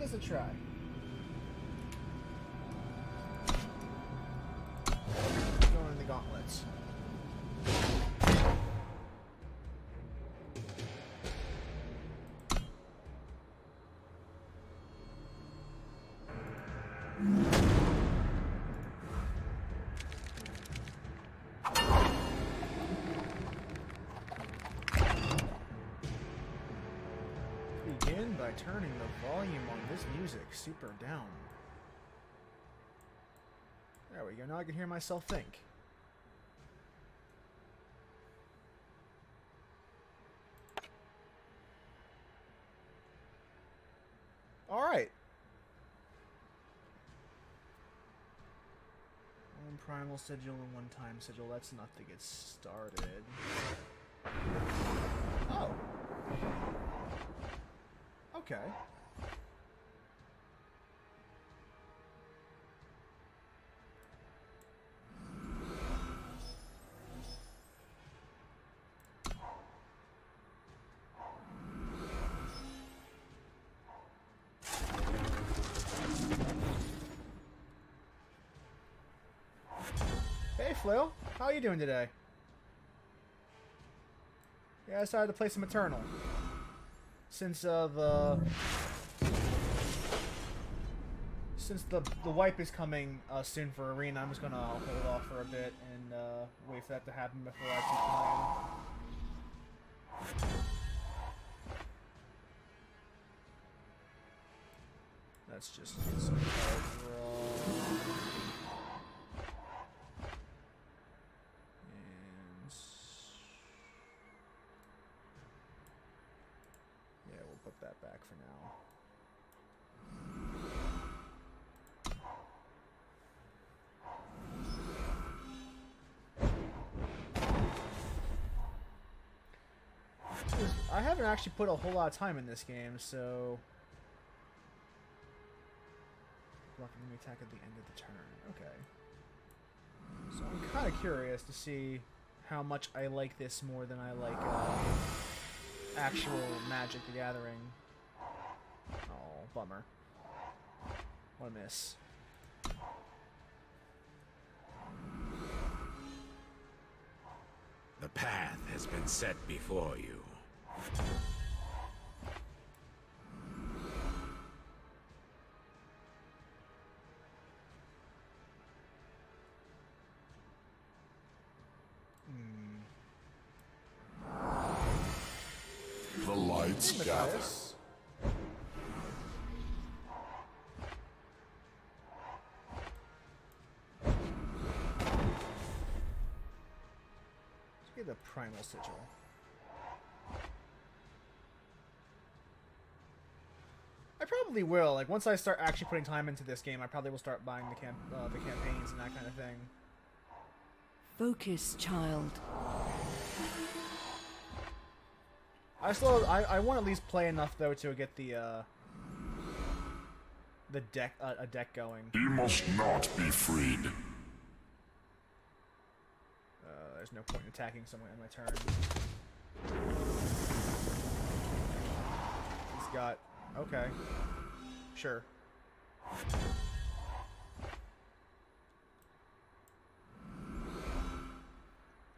give this a try. Going in the gauntlets. Begin by turning the volume on this music super down. There we go, now I can hear myself think. Alright. One primal sigil and one time sigil, that's enough to get started. Oh. Okay. Hey Flail, how are you doing today? Yeah, I decided to play some Eternal. Since the wipe is coming soon for Arena, I'm just gonna hold off for a bit and wait for that to happen before I keep playing. Let's just get some cards raw. Put that back for now. I haven't actually put a whole lot of time in this game, so blocking the attack at the end of the turn. Okay. So I'm kind of curious to see how much I like this more than I like actual Magic the Gathering. Oh, bummer. What a miss. The path has been set before you. The lights gather. Let's get the primal sigil. I probably will. Like once I start actually putting time into this game, I probably will start buying the campaigns and that kind of thing. Focus, child. I want to at least play enough though to get the deck a deck going. He must not be freed. There's no point in attacking someone in my turn. He's got okay, sure.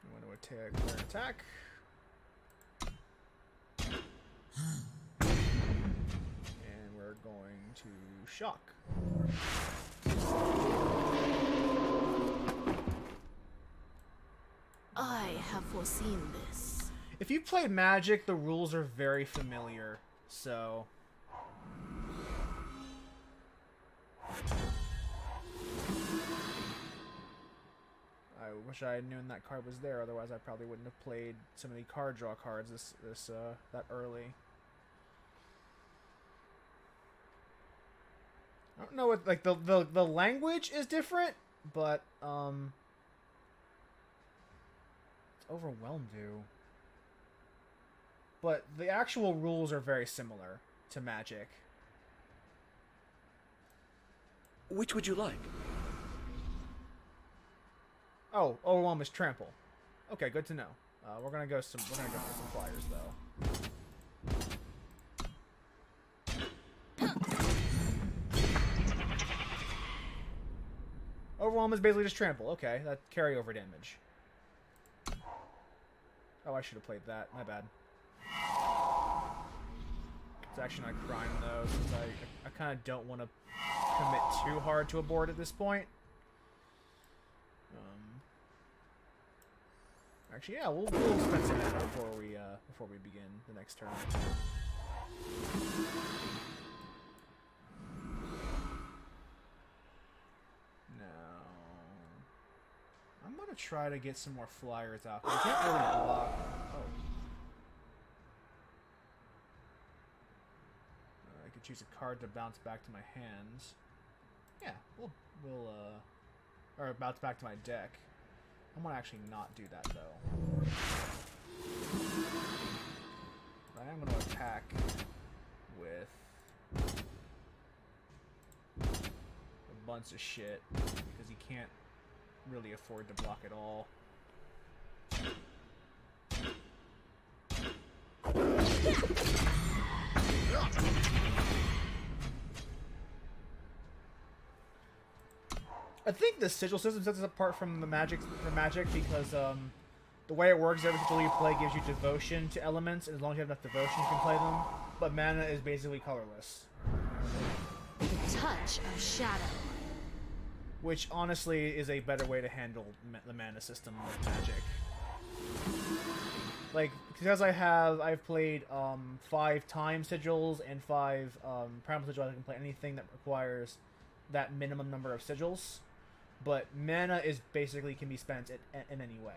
You want to attack? And we're going to shock. I have foreseen this. If you played Magic, the rules are very familiar, so I wish I had known that card was there. Otherwise, I probably wouldn't have played so many card draw cards that early. I don't know what like the language is different, but it's overwhelmed you. But the actual rules are very similar to Magic. Which would you like? Oh, overwhelm is trample. Okay, good to know. We're gonna go for some flyers though. Overwhelm is basically just trample. Okay, that's carryover damage. Oh, I should have played that. My bad. It's actually not crime, though, since I kind of don't want to commit too hard to a board at this point. Actually, yeah, we'll spend some mana before we begin the next turn. Now, I'm gonna try to get some more flyers out. I can't really block. Oh. I could choose a card to bounce back to my hands. Yeah, we'll or bounce back to my deck. I'm gonna actually not do that though. I am gonna attack with a bunch of shit because he can't really afford to block at all. I think the sigil system sets us apart from the magic because the way it works, every sigil you play gives you devotion to elements, and as long as you have enough devotion, you can play them. But mana is basically colorless. The touch of shadow. Which honestly is a better way to handle the mana system of Magic. Like, because I've played 5 time sigils and 5 primal sigils, I can play anything that requires that minimum number of sigils. But mana is basically can be spent in any way.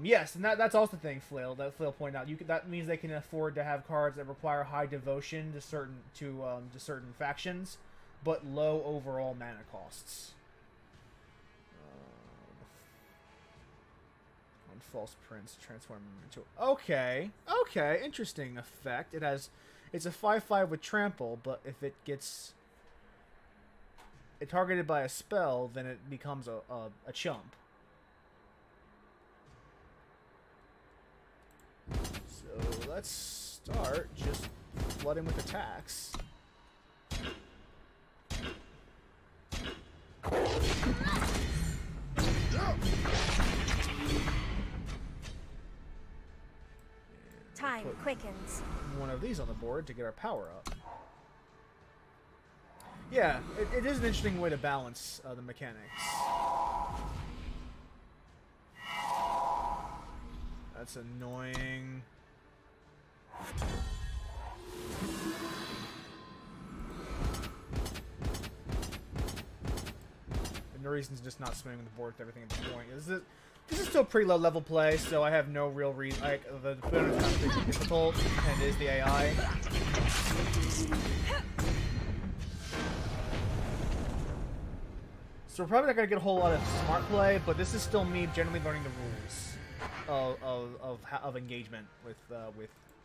Yes, and that's also the thing, Flail. That Flail pointed out. That means they can afford to have cards that require high devotion to certain factions, but low overall mana costs. One false prince transform into. Okay, interesting effect. It's a 5/5 with trample, but if it gets targeted by a spell, then it becomes a chump. So let's start just flooding with attacks. Time quickens. One of these on the board to get our power up. Yeah, it is an interesting way to balance the mechanics. That's annoying. And the reason's just not swimming the board with everything at this point. This is still pretty low level play, so I have no real reason. Like, the opponent's not particularly difficult, and it is the AI. So we're probably not gonna get a whole lot of smart play, but this is still me generally learning the rules of engagement with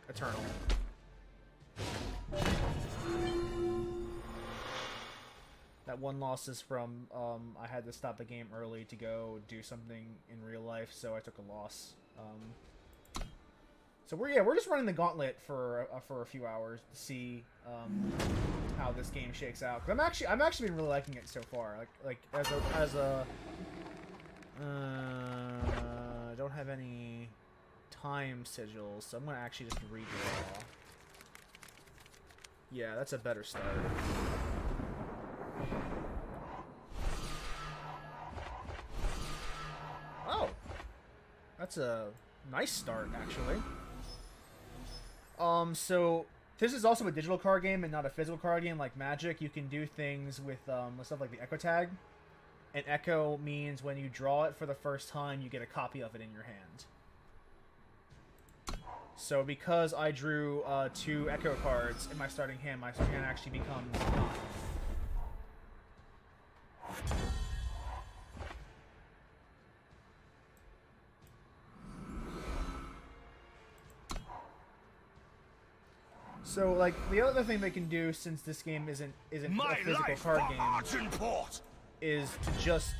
Eternal. That one loss is from I had to stop the game early to go do something in real life, so I took a loss. So we're just running the gauntlet for a few hours to see how this game shakes out. 'Cause I'm actually been really liking it so far. Like as a I don't have any time sigils, so I'm gonna actually just redraw. Yeah, that's a better start. Oh, that's a nice start, actually. So this is also a digital card game and not a physical card game like Magic. You can do things with stuff like the Echo tag. And Echo means when you draw it for the first time, you get a copy of it in your hand. So because I drew 2 Echo cards in my starting hand actually becomes 9. So, like, the other thing they can do, since this game isn't a physical card game, is to just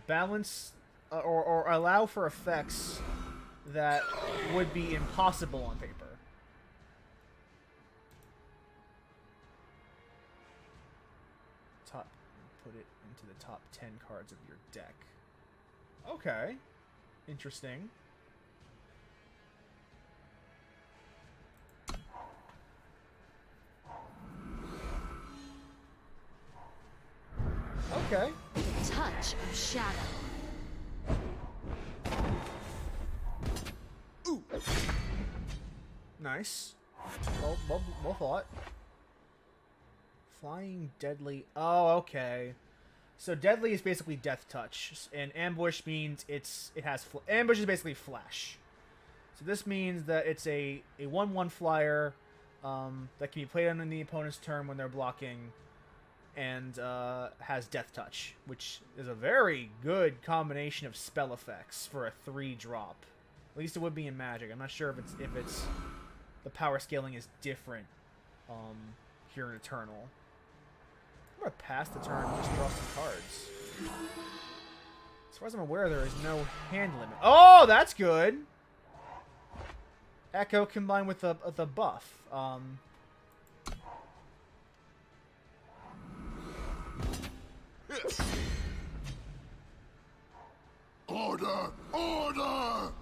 balance or allow for effects that would be impossible on paper. put it into the top 10 cards of your deck. Okay. Interesting. Okay. Touch of shadow. Ooh. Nice. Well thought. Flying deadly. Oh, okay. So deadly is basically death touch, and ambush means ambush is basically flash. So this means that it's a 1/1 flyer that can be played on the opponent's turn when they're blocking, and has death touch, which is a very good combination of spell effects for a 3-drop. At least it would be in Magic. I'm not sure if it's the power scaling is different here in Eternal. I'm gonna pass the turn and just draw some cards. As far as I'm aware, there is no hand limit. Oh, that's good. Echo combined with the buff. Order! Order!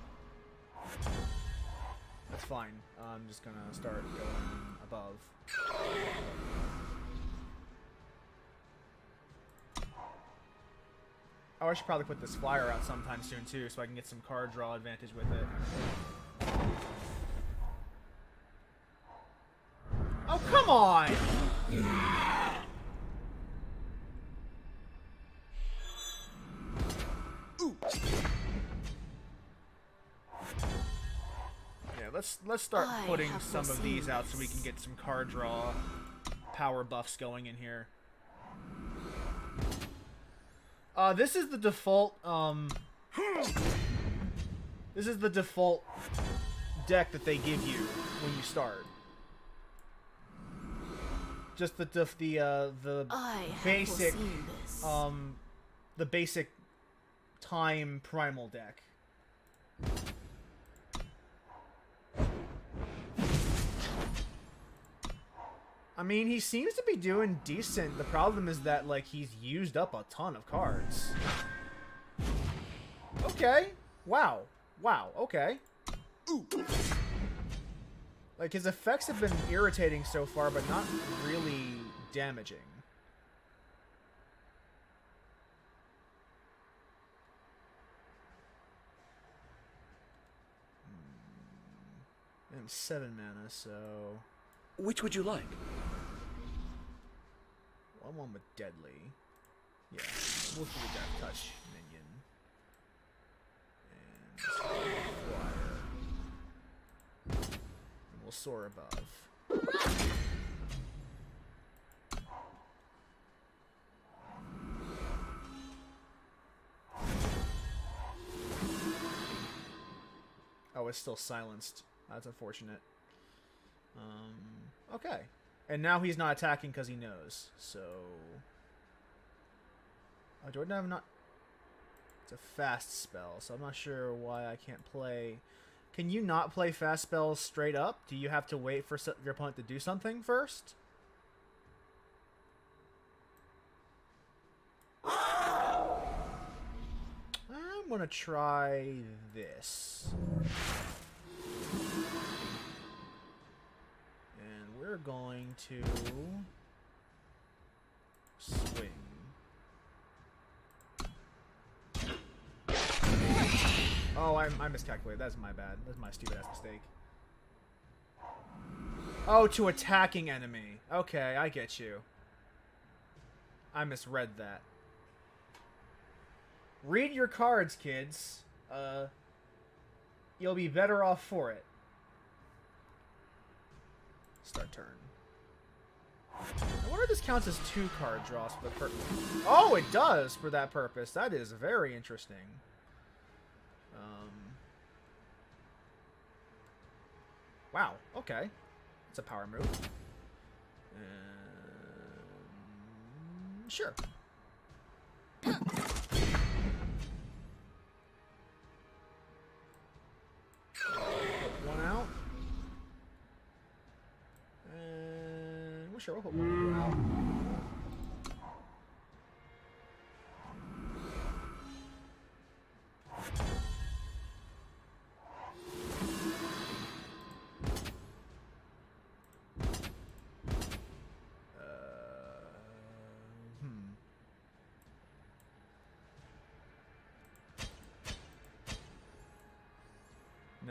That's fine. I'm just gonna start going above. Oh, I should probably put this flyer out sometime soon too, so I can get some card draw advantage with it. Oh, come on! Ooh. Yeah, let's start putting some of these out so we can get some card draw power buffs going in here. This is the default, this is the default deck that they give you when you start. Just the basic, the basic time primal deck. I mean, he seems to be doing decent. The problem is that, like, he's used up a ton of cards. Okay. Wow. Wow. Okay. Ooh. Like, his effects have been irritating so far, but not really damaging. I'm 7 mana, so... Which would you like? One with deadly. Yeah, we'll do the death touch minion. And flyer. And we'll soar above. Oh, it's still silenced. That's unfortunate. Okay. And now he's not attacking because he knows, so... Oh, Jordan, I'm not... It's a fast spell, so I'm not sure why I can't play... Can you not play fast spells straight up? Do you have to wait for your opponent to do something first? I'm gonna try this. We're going to swing. Oh, I miscalculated. That's my bad. That's my stupid ass mistake. Oh, to attacking enemy. Okay, I get you. I misread that. Read your cards, kids. You'll be better off for it. Start turn. I wonder if this counts as 2 card draws for the purpose. Oh, it does for that purpose. That is very interesting. Wow. Okay. It's a power move. Sure. Put one out. Sure, we'll put one out.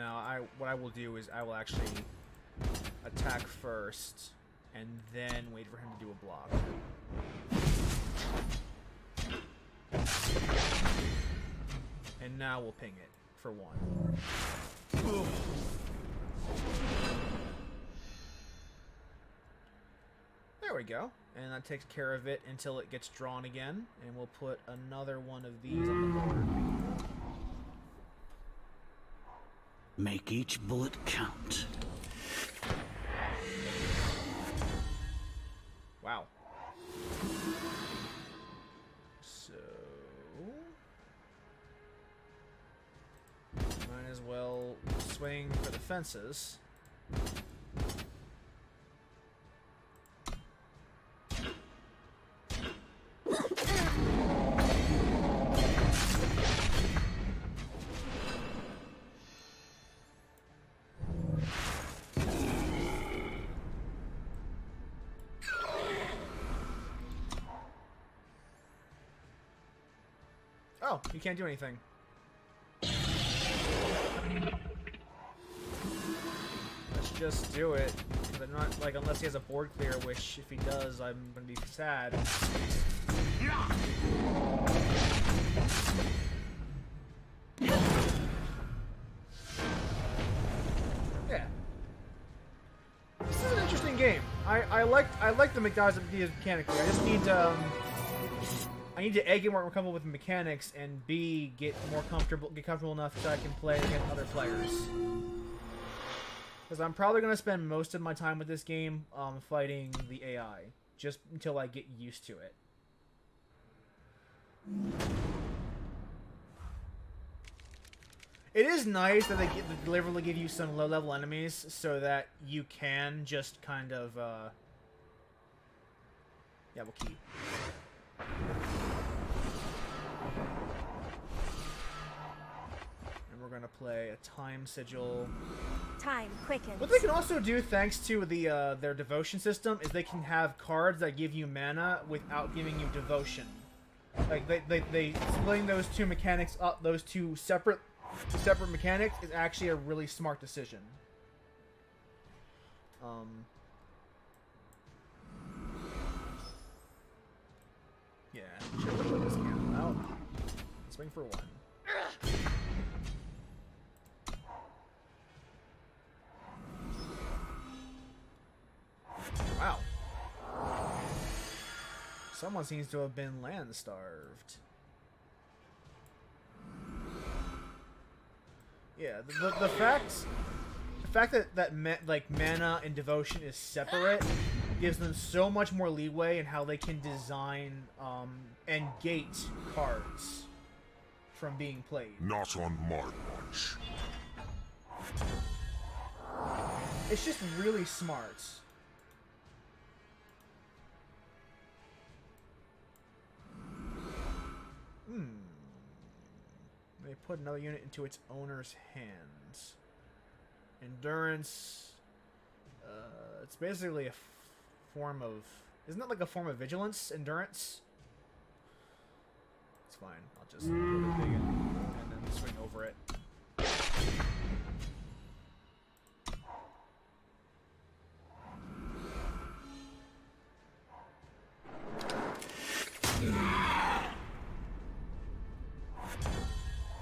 Now, what I will do is I will actually attack first, and then wait for him to do a block. And now we'll ping it for 1. Oof. There we go. And that takes care of it until it gets drawn again. And we'll put another one of these on the board. Make each bullet count. Wow. So... might as well swing for the fences. Oh, you can't do anything. Let's just do it. 'Cause I'm not, like, unless he has a board clear, which if he does, I'm gonna be sad. Yeah. This is an interesting game. I like the mechanically. I just need I need to A, get more comfortable with the mechanics, and B, get comfortable enough so I can play against other players. Because I'm probably going to spend most of my time with this game fighting the AI, just until I get used to it. It is nice that they deliberately give you some low-level enemies so that you can just kind of, yeah, we'll keep. And we're gonna play a time sigil. Time quickens. What they can also do, thanks to the their devotion system, is they can have cards that give you mana without giving you devotion. Like they splitting those two mechanics up, those two separate mechanics, is actually a really smart decision. Yeah, should put this candle out. Swing for 1. Wow. Someone seems to have been land starved. Yeah, the fact that mana and devotion is separate gives them so much more leeway in how they can design and gate cards from being played. Not on my watch. It's just really smart. They put another unit into its owner's hands. Endurance. It's basically a form of... Isn't that like a form of vigilance? Endurance? It's fine. I'll just put a big in and then swing over it.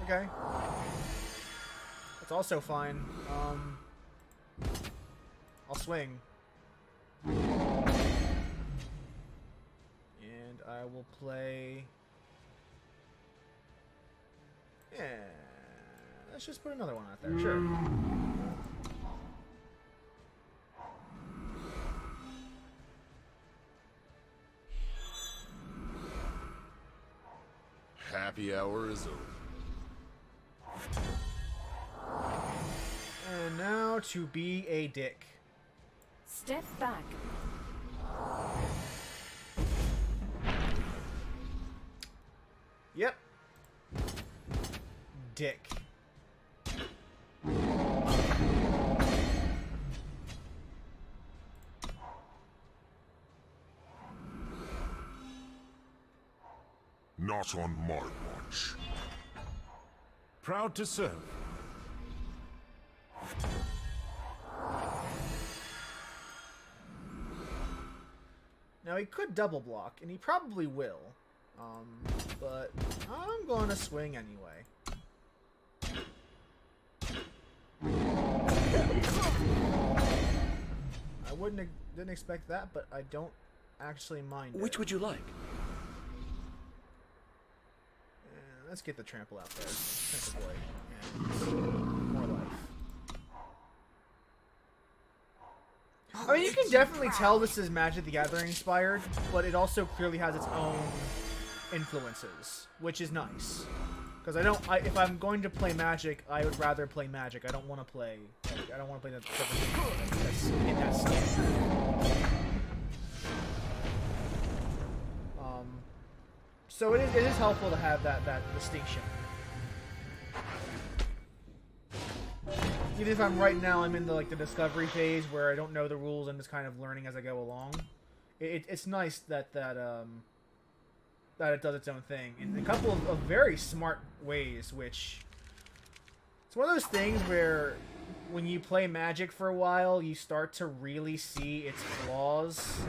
Okay. That's also fine. I'll swing. And I will play... Yeah. Let's just put another one out there. Sure. Happy hour is over. And now to be a dick. Step back. Yep. Dick. Not on my watch. Proud to serve. Now he could double block, and he probably will. But I'm going to swing anyway. Didn't expect that, but I don't actually mind Which it. would you like? Let's get the trample out there. Trample boy. And more life. I mean, you can definitely tell this is Magic the Gathering inspired, but it also clearly has its own influences, which is nice. Because if I'm going to play Magic, I would rather play Magic. I don't want to play that's in that standard. So it is helpful to have that distinction. Even if I'm in the discovery phase where I don't know the rules and just kind of learning as I go along, it's nice that it does its own thing in a couple of very smart ways. Which it's one of those things where when you play Magic for a while, you start to really see its flaws.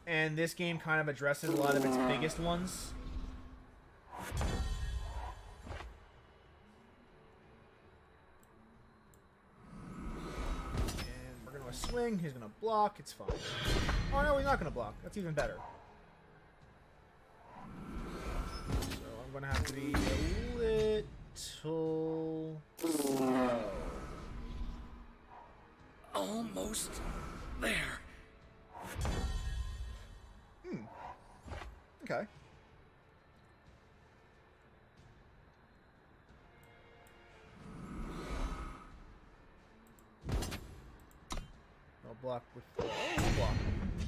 And this game kind of addresses a lot of its biggest ones. And we're going to swing. He's going to block. It's fine. Oh, no, he's not going to block. That's even better. So I'm going to have to be a little slow. Almost there. Okay. I'll block with block.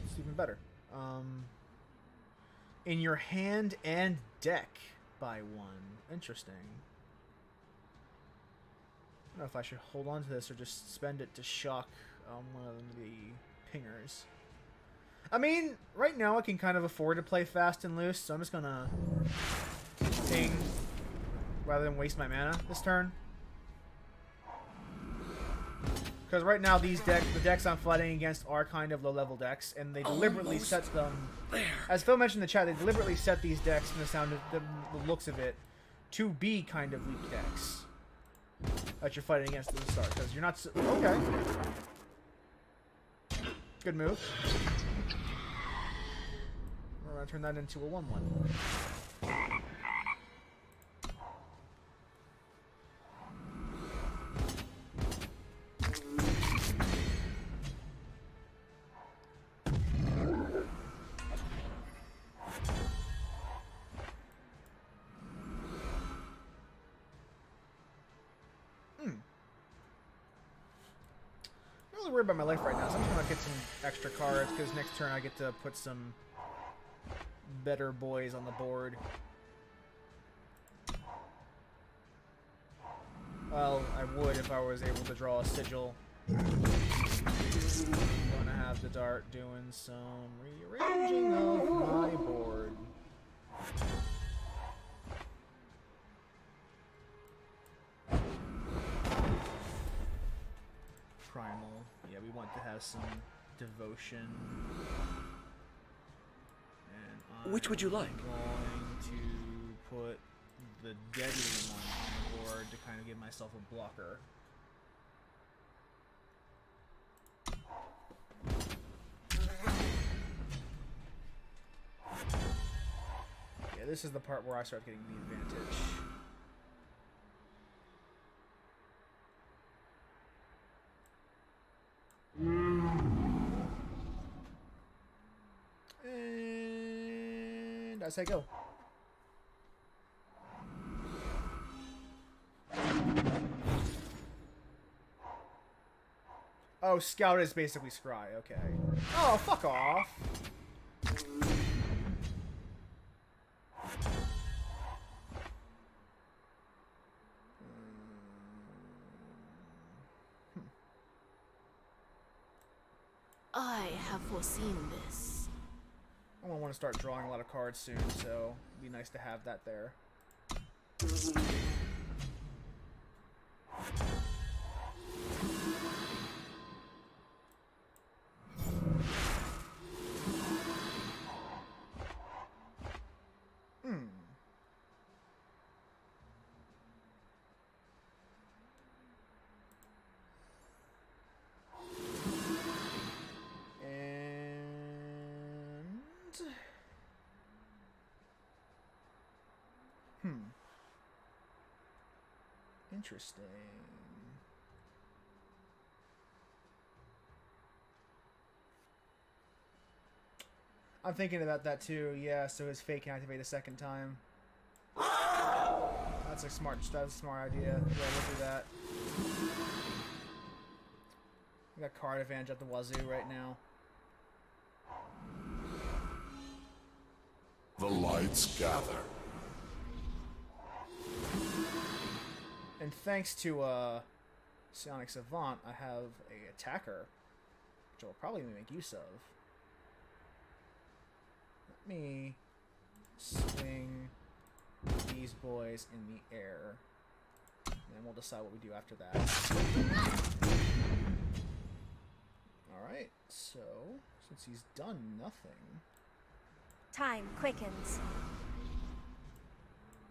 It's even better. In your hand and deck by one. Interesting. I don't know if I should hold on to this or just spend it to shock one of the pingers. I mean, right now I can kind of afford to play fast and loose, so I'm just gonna ping rather than waste my mana this turn. Because right now the decks I'm fighting against are kind of low-level decks, and they deliberately set them. As Phil mentioned in the chat, they deliberately set these decks, from the looks of it, to be kind of weak decks that you're fighting against at the start. Because you're not. Okay. Good move. We're going to turn that into a 1/1. I'm really worried about my life right now, so I'm just going to get some extra cards, because next turn I get to put some better boys on the board. Well, I would if I was able to draw a sigil. I'm gonna have the dart doing some rearranging of my board. Primal. Yeah, we want to have some devotion. Which would you like? I'm going to put the deadly one on the board to kind of give myself a blocker. Yeah, this is the part where I start getting the advantage. And as I go. Oh, Scout is basically Scry, okay. Oh, fuck off. I have foreseen this. I want to start drawing a lot of cards soon, so it'd be nice to have that there. Interesting. I'm thinking about that too. Yeah, so his fake can activate a second time. That's a smart idea. Yeah, we'll do that. We got card advantage at the wazoo right now. The lights gather. And thanks to Psionic Savant, I have a attacker, which I'll probably make use of. Let me swing these boys in the air, and then we'll decide what we do after that. Alright, so, since he's done nothing... Time quickens.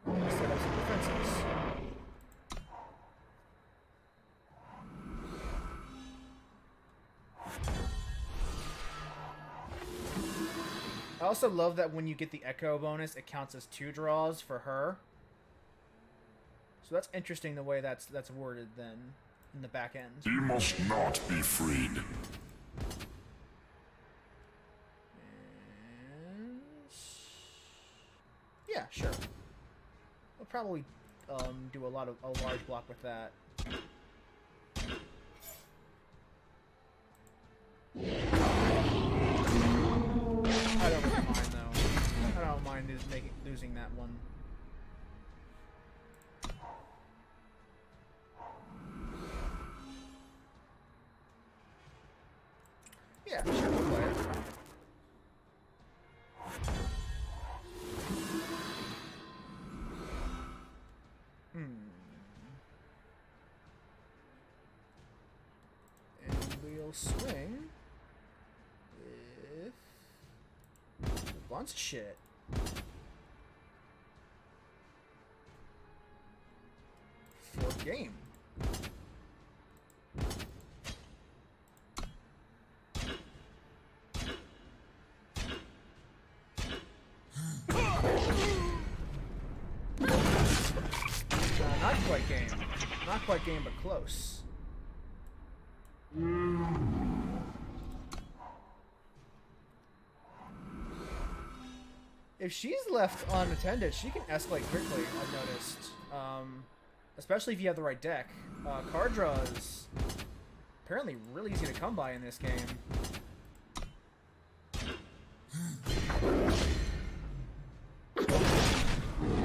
Let's set up some defenses. I also love that when you get the Echo bonus, it counts as 2 draws for her. So that's interesting the way that's worded then in the back end. He must not be freed. And... yeah, sure. We'll probably do a large block with that. I don't really mind though. I don't mind losing that one. Yeah, sure, we'll play it. And we'll swing with a bunch of shit. Fourth game. Not quite game. Not quite game, but close. If she's left unattended, she can escalate quickly, I've noticed. Especially if you have the right deck. Card draw is apparently really easy to come by in this game.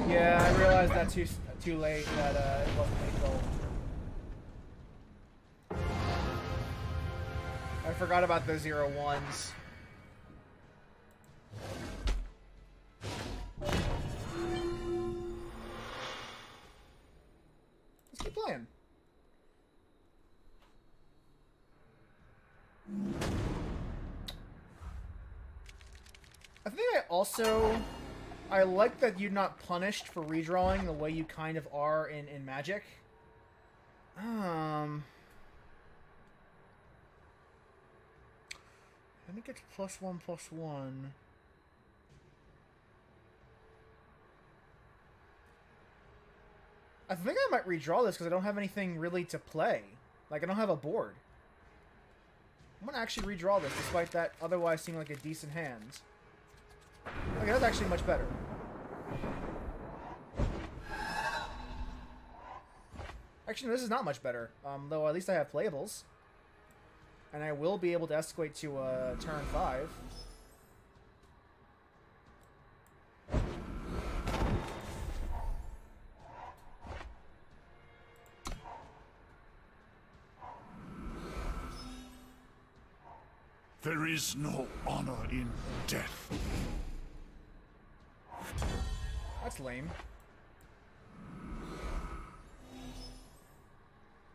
Yeah, I realized that too late that it wasn't lethal. I forgot about the 0-1s. Let's keep playing. I think I like that you're not punished for redrawing the way you kind of are in Magic. I think it's +1/+1. I think I might redraw this because I don't have anything really to play. Like, I don't have a board. I'm gonna actually redraw this despite that otherwise seeming like a decent hand. Okay, that's actually much better. Actually, no, this is not much better. Though at least I have playables. And I will be able to escalate to turn 5. There is no honor in death. That's lame.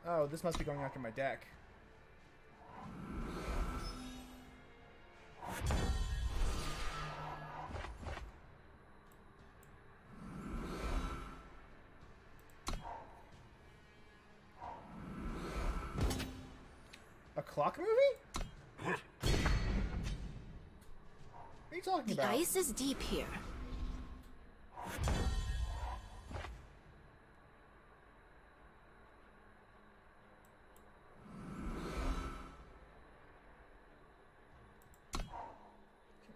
Oh, this must be going after my deck. A clock movie? What are you talking The about? ice is deep here. Can't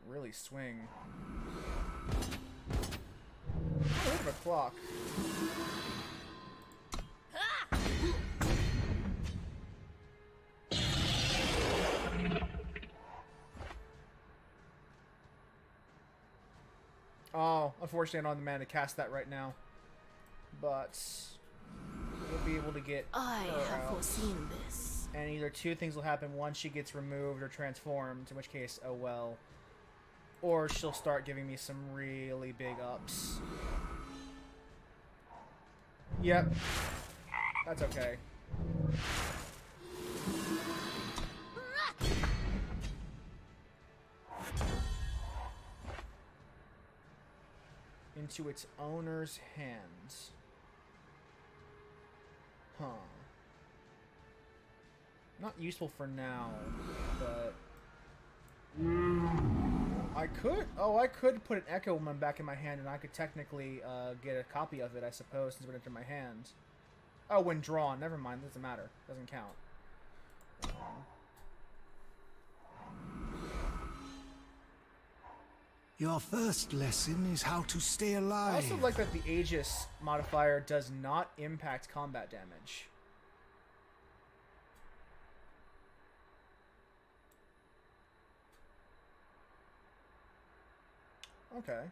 really swing. Oh, look at a clock. Oh, unfortunately I don't have the mana to cast that right now. But we'll be able to get I her have out. foreseen this. And either two things will happen. One, she gets removed or transformed, in which case, oh well. Or she'll start giving me some really big ups. Yep. That's okay. Into its owner's hands. Huh. Not useful for now, but I could. Oh, I could put an Echo Woman back in my hand, and I could technically get a copy of it, I suppose, since it went into my hand. Oh, when drawn. Never mind. Doesn't matter. Doesn't count. Your first lesson is how to stay I alive. also like that the Aegis modifier does not impact combat damage. Okay.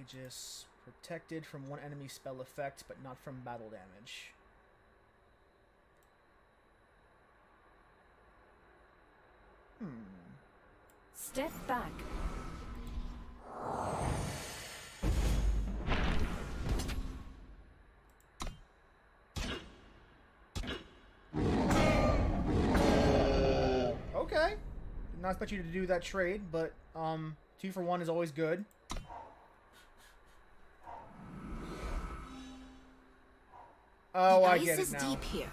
Aegis protected from one enemy spell effect, but not from battle damage. Step back. Okay. Did not expect you to do that trade, but 2 for 1 is always good. Oh, The I ice get it is now. deep here.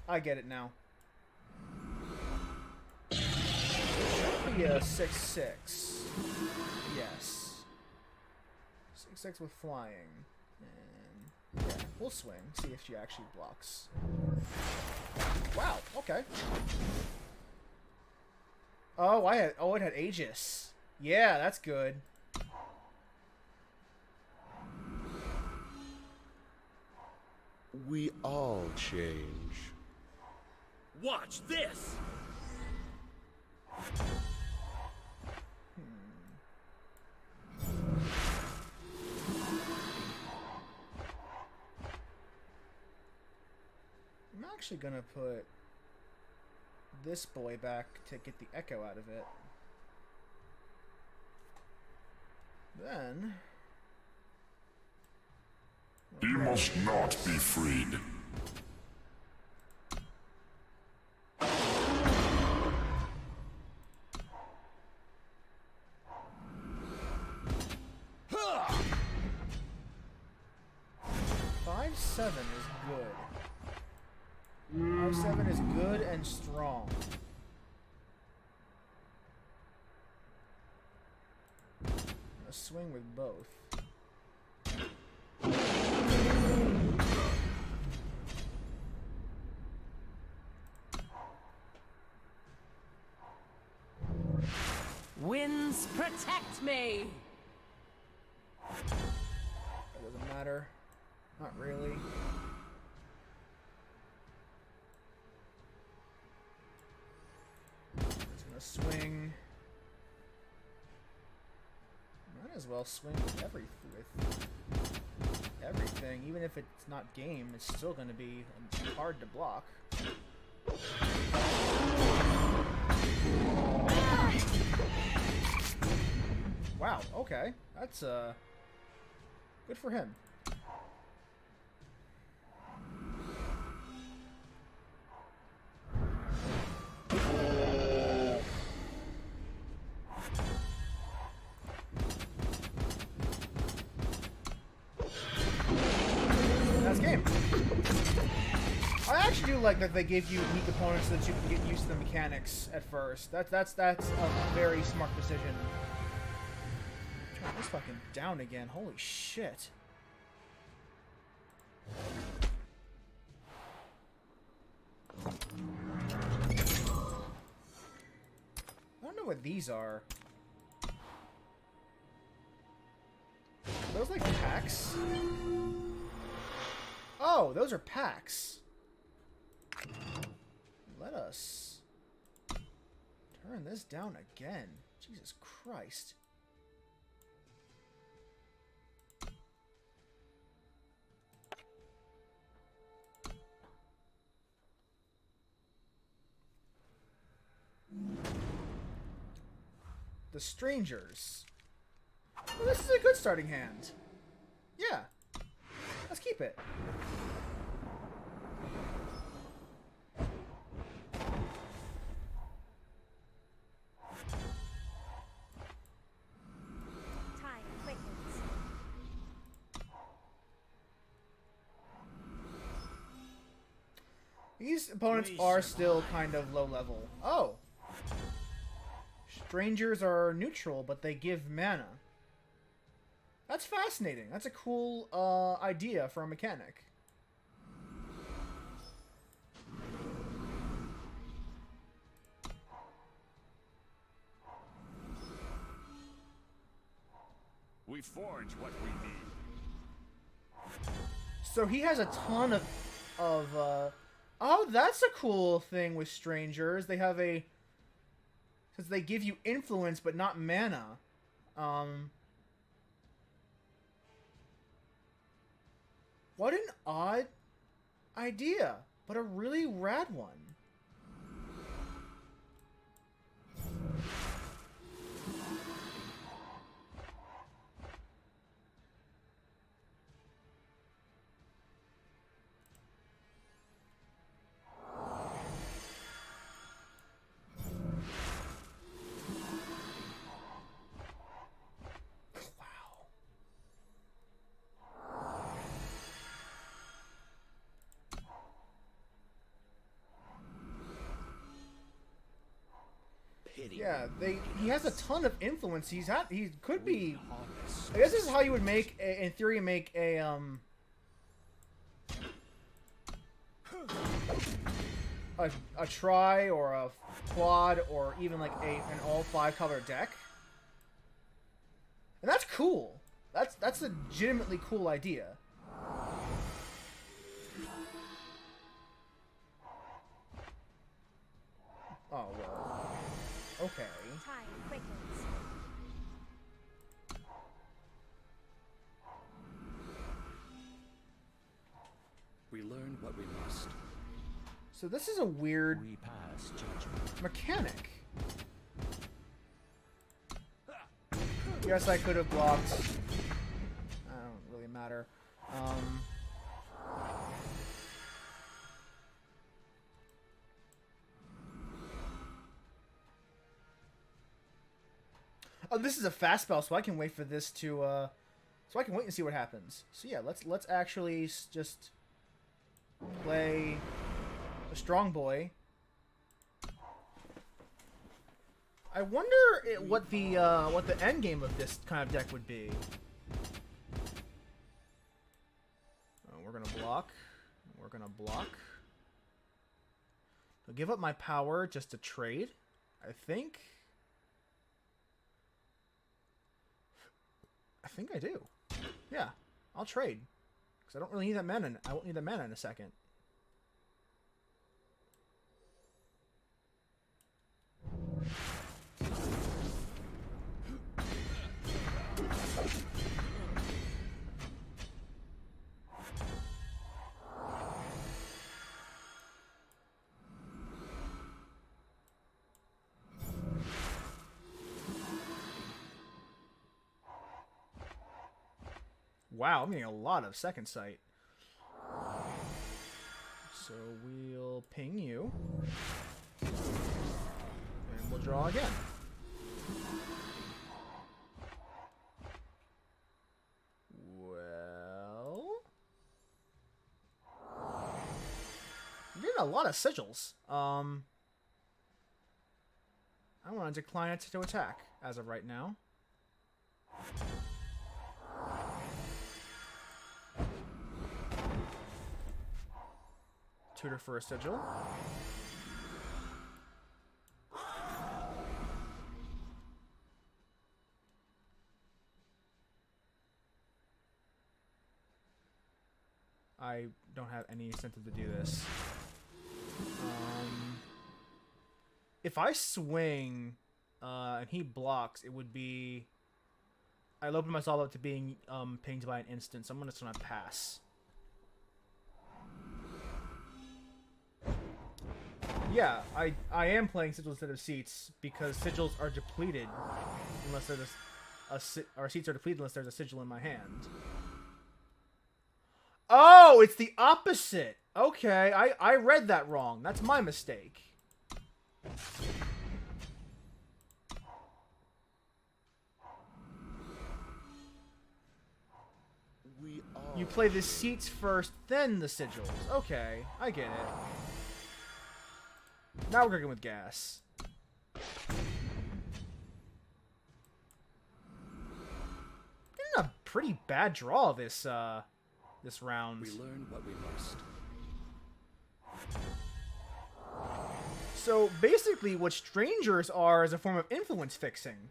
I get it now. Should be a 6/6. Yes. 6/6 with flying. And yeah, we'll swing. See if she actually blocks. Wow. Okay. Oh, it had Aegis. Yeah, that's good. We all change. Watch this! I'm actually gonna put this boy back to get the echo out of it. Then He must not be freed. Five seven is good. 5/7 is good and strong. I'm gonna swing with both. Winds protect me! That doesn't matter. Not really. Just gonna swing. as well swing with everything. Even if it's not game, it's still going to be hard to block. Wow, okay. That's good for him. That's game. I actually do like that they give you weak opponents so that you can get used to the mechanics at first. That's a very smart decision. Turn this fucking down again. Holy shit. I don't know what these are. Are those like packs? Oh, those are packs. Let us turn this down again. Jesus Christ. The Strangers. Well, this is a good starting hand. Yeah. Let's keep it. Time quickens. These opponents are still kind of low level. Oh. Strangers are neutral, but they give mana. That's fascinating. That's a cool idea for a mechanic. We forge what we need. So he has a ton of oh, that's a cool thing with Strangers. They have a, because they give you influence but not mana. What an odd idea, but a really rad one. Yeah, he has a ton of influence. He could be. I guess this is how you would make, in theory, make a try or a quad or even like an all 5-color deck. And that's cool. That's a legitimately cool idea. Oh well. Okay. Time quickens. We learn what we must. So this is a weird We pass judgment. mechanic. Yes, I could have blocked. I don't really matter. Oh, this is a fast spell, so I can wait for this to, so I can wait and see what happens. So yeah, let's actually just play a strong boy. I wonder what the end game of this kind of deck would be. Oh, we're gonna block. We're gonna block. I'll give up my power just to trade, I think. I think I do. Yeah, I'll trade. Because I don't really need that mana. I won't need that mana in a second. Wow, I'm getting a lot of second sight. So we'll ping you. And we'll draw again. Well... I'm getting a lot of sigils. I want to decline it to attack as of right now. Tutor for a sigil. I don't have any incentive to do this. If I swing and he blocks, it would be... I'll open myself up to being pinged by an instant, so I'm just gonna pass. Yeah, I am playing sigils instead of seats because sigils are depleted unless there's or seats are depleted unless there's a sigil in my hand. Oh, it's the opposite. Okay, I read that wrong. That's my mistake. You play the seats first, then the sigils. Okay, I get it. Now we're cooking with gas. Getting a pretty bad draw this this round. We learn what we must. So basically what strangers are is a form of influence fixing.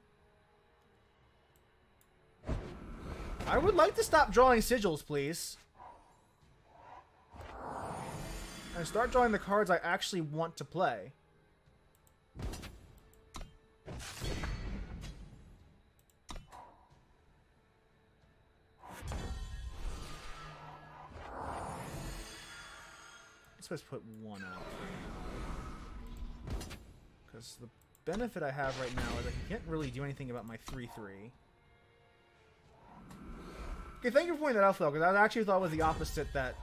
I would like to stop drawing sigils, please. And start drawing the cards I actually want to play. I'm supposed to put one out. Because the benefit I have right now is I can't really do anything about my 3-3. Okay, thank you for pointing that out, Phil, because I actually thought it was the opposite, that,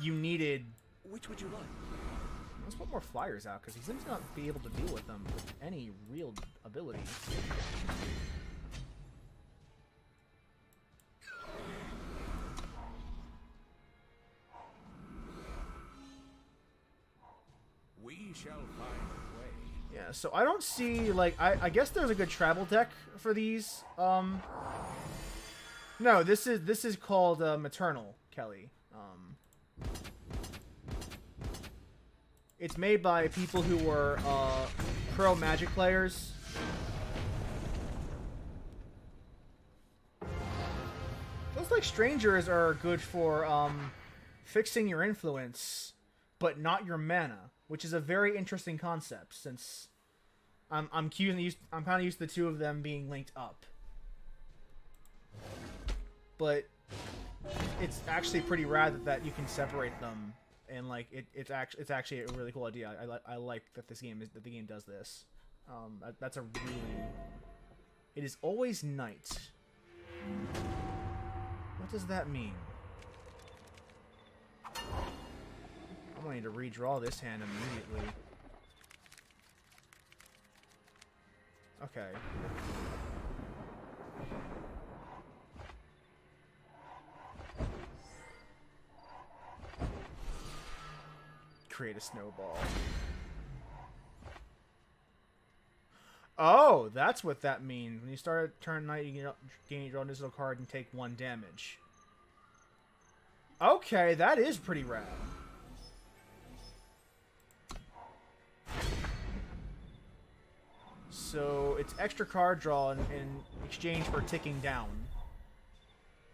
you needed... Which would you like? Let's put more flyers out, because he seems to not be able to deal with them with any real ability. We shall find a way. Yeah, so I don't see, like, I guess there's a good travel deck for these. No, this is called Maternal, Kelly. It's made by people who were pro Magic players. Looks like strangers are good for fixing your influence, but not your mana, which is a very interesting concept. Since I'm kind of used to the two of them being linked up, but it's actually pretty rad that you can separate them. And like it's actually a really cool idea. I like that the game does this. That's a really... It is always night. What does that mean? I'm gonna need to redraw this hand immediately. Okay. Create a snowball. Oh, that's what that means. When you start a turn night, you can gain draw this little card and take 1 damage. Okay, that is pretty rad. So it's extra card draw in exchange for ticking down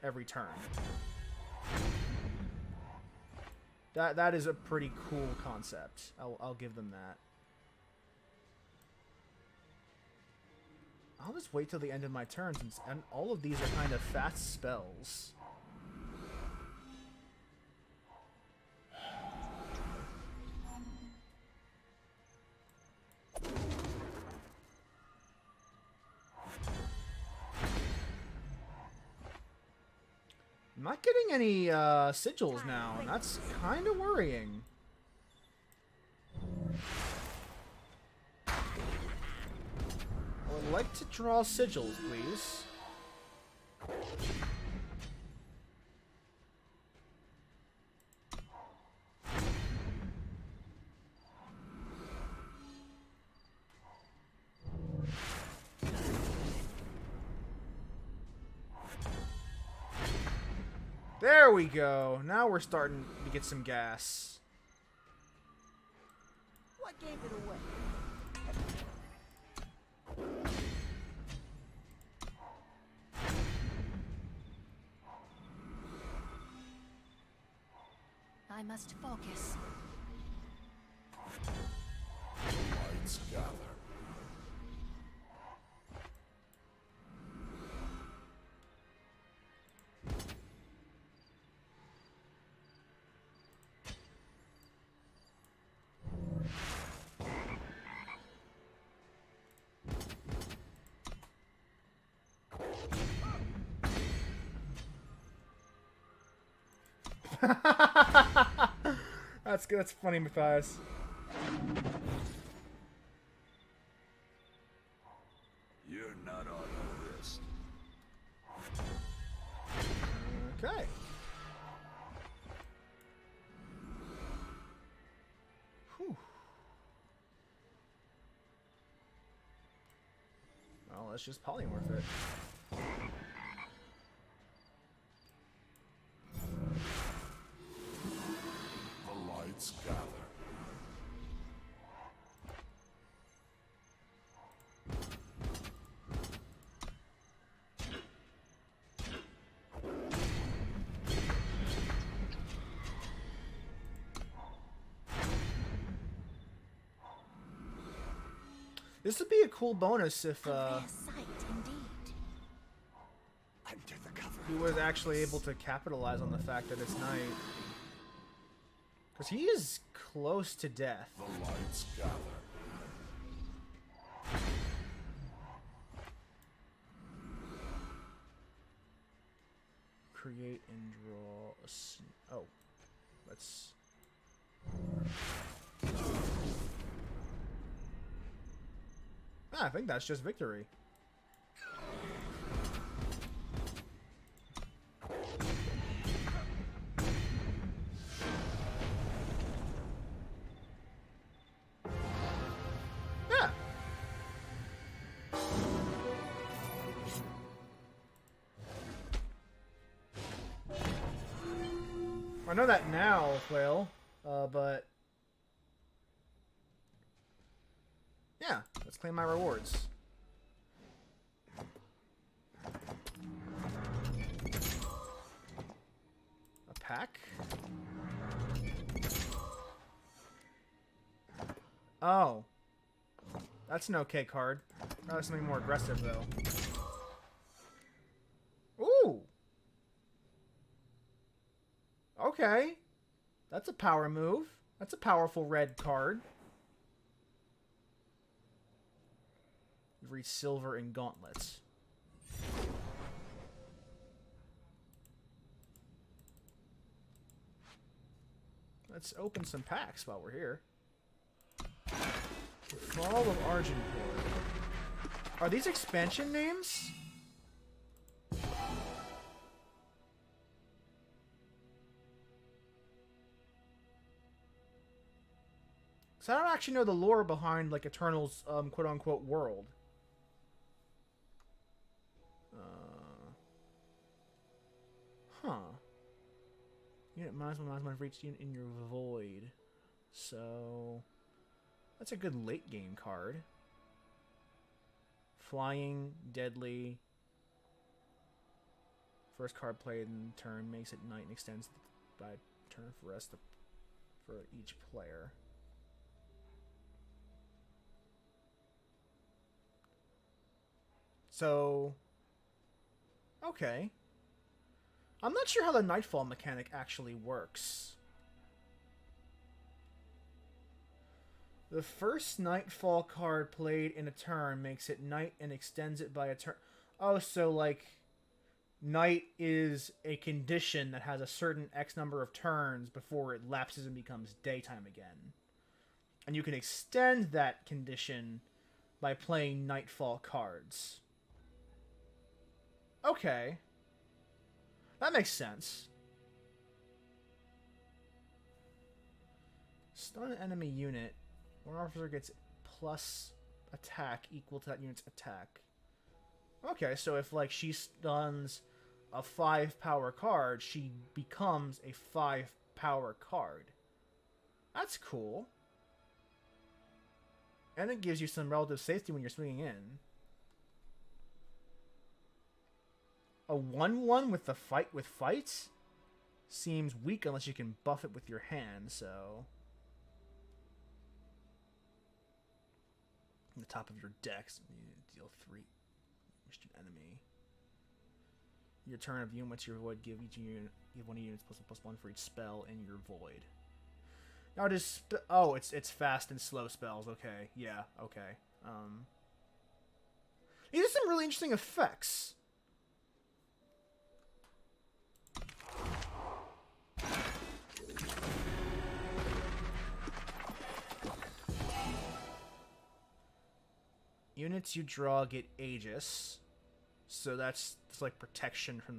every turn. That is a pretty cool concept. I'll give them that. I'll just wait till the end of my turn, since all of these are kind of fast spells. I'm not getting any sigils now, and that's kind of worrying. I would like to draw sigils, please. There we go. Now we're starting to get some gas. What gave it away? I must focus. Lights gather. That's good. That's funny, Matthias. You're not on the list. Okay. Whew. Well, let's just polymorph it. The lights gather. This would be a cool bonus if Rare sight indeed. Under the cover. he was actually able to capitalize on the fact that it's night. Because he is close to death. The lights gather. Create and draw a oh. Let's... Ah, I think that's just victory. Yeah. I know that now, Flail, but yeah, let's claim my rewards. A pack? Oh. That's an okay card. Probably something more aggressive, though. Ooh! Okay. That's a power move. That's a powerful red card. You read silver and gauntlets. Let's open some packs while we're here. Fall of Argenport. Are these expansion names? So I don't actually know the lore behind like Eternal's quote-unquote world. Huh. Unit -1/-1 reached in your void. So that's a good late game card. Flying, deadly. First card played in turn makes it night and extends by turn for rest for each player. So, okay. I'm not sure how the Nightfall mechanic actually works. The first Nightfall card played in a turn makes it night and extends it by a turn. Oh, so like night is a condition that has a certain X number of turns before it lapses and becomes daytime again. And you can extend that condition by playing nightfall cards. Okay. That makes sense. Stun an enemy unit. One officer gets plus attack equal to that unit's attack. Okay, so if like she stuns a 5 power card, she becomes a 5 power card. That's cool. And it gives you some relative safety when you're swinging in. A 1/1 with the fights seems weak unless you can buff it with your hand, so on the top of your decks, you deal 3 damage to an enemy. Your turn of unit, your void, give each unit, give one of your units +1/+1 for each spell in your void. Now it is oh, it's fast and slow spells. Okay, yeah, okay. These are some really interesting effects. Units you draw get Aegis, so it's like protection from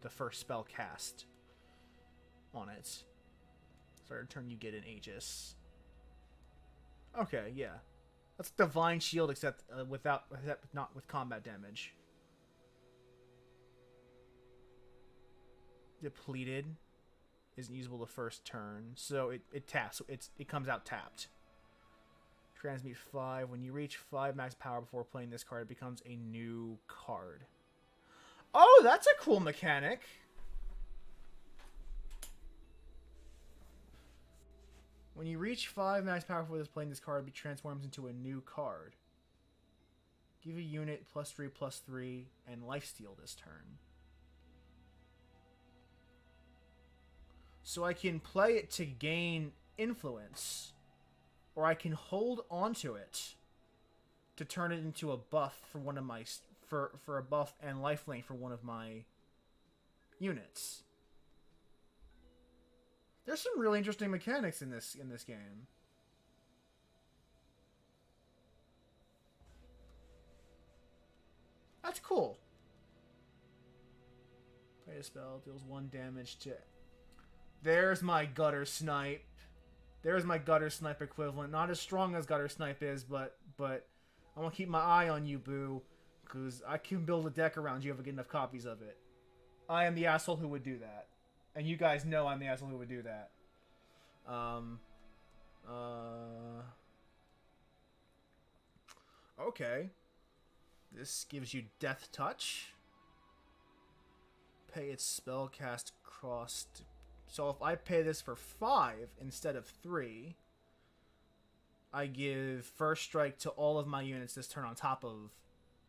the first spell cast on it. So every turn you get an Aegis. Okay, yeah, that's Divine Shield, except not with combat damage. Depleted isn't usable the first turn, so it taps. It comes out tapped. Transmute 5. When you reach 5 max power before playing this card, it becomes a new card. Oh, that's a cool mechanic. When you reach 5 max power before playing this card, it transforms into a new card. Give a unit +3/+3 and lifesteal this turn. So I can play it to gain influence, or I can hold onto it to turn it into a buff for one of my for a buff and lifelink for one of my units. There's some really interesting mechanics in this game. That's cool. Play a spell, deals 1 damage to. There's my gutter snipe. There's my gutter snipe equivalent. Not as strong as gutter snipe is, but I want to keep my eye on you, Boo, because I can build a deck around you if I get enough copies of it. I am the asshole who would do that, and you guys know I'm the asshole who would do that. Okay. This gives you Death Touch. Pay its spellcast cost. So if I pay this for 5 instead of 3, I give First Strike to all of my units this turn on top of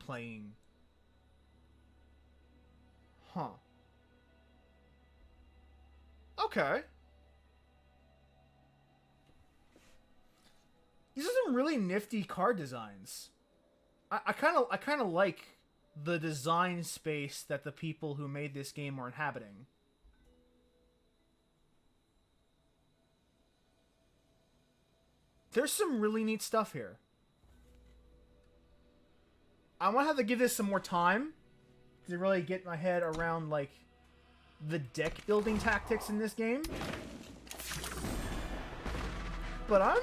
playing. Huh. Okay. These are some really nifty card designs. I kind of like the design space that the people who made this game are inhabiting. There's some really neat stuff here. I want to have to give this some more time to really get my head around, like, the deck building tactics in this game. But I'm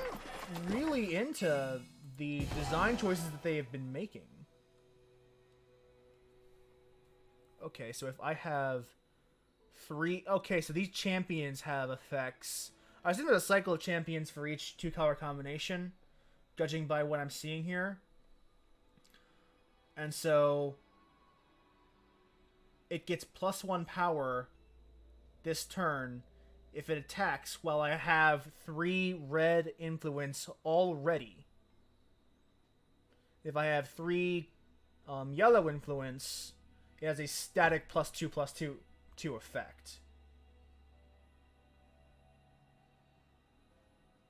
really into the design choices that they have been making. Okay, so if I have 3... Okay, so these champions have effects. I assume there's a cycle of champions for each 2-color combination, judging by what I'm seeing here. And so it gets +1 power this turn if it attacks while I have 3 red influence already. If I have 3 yellow influence, it has a static +2/+2 effect.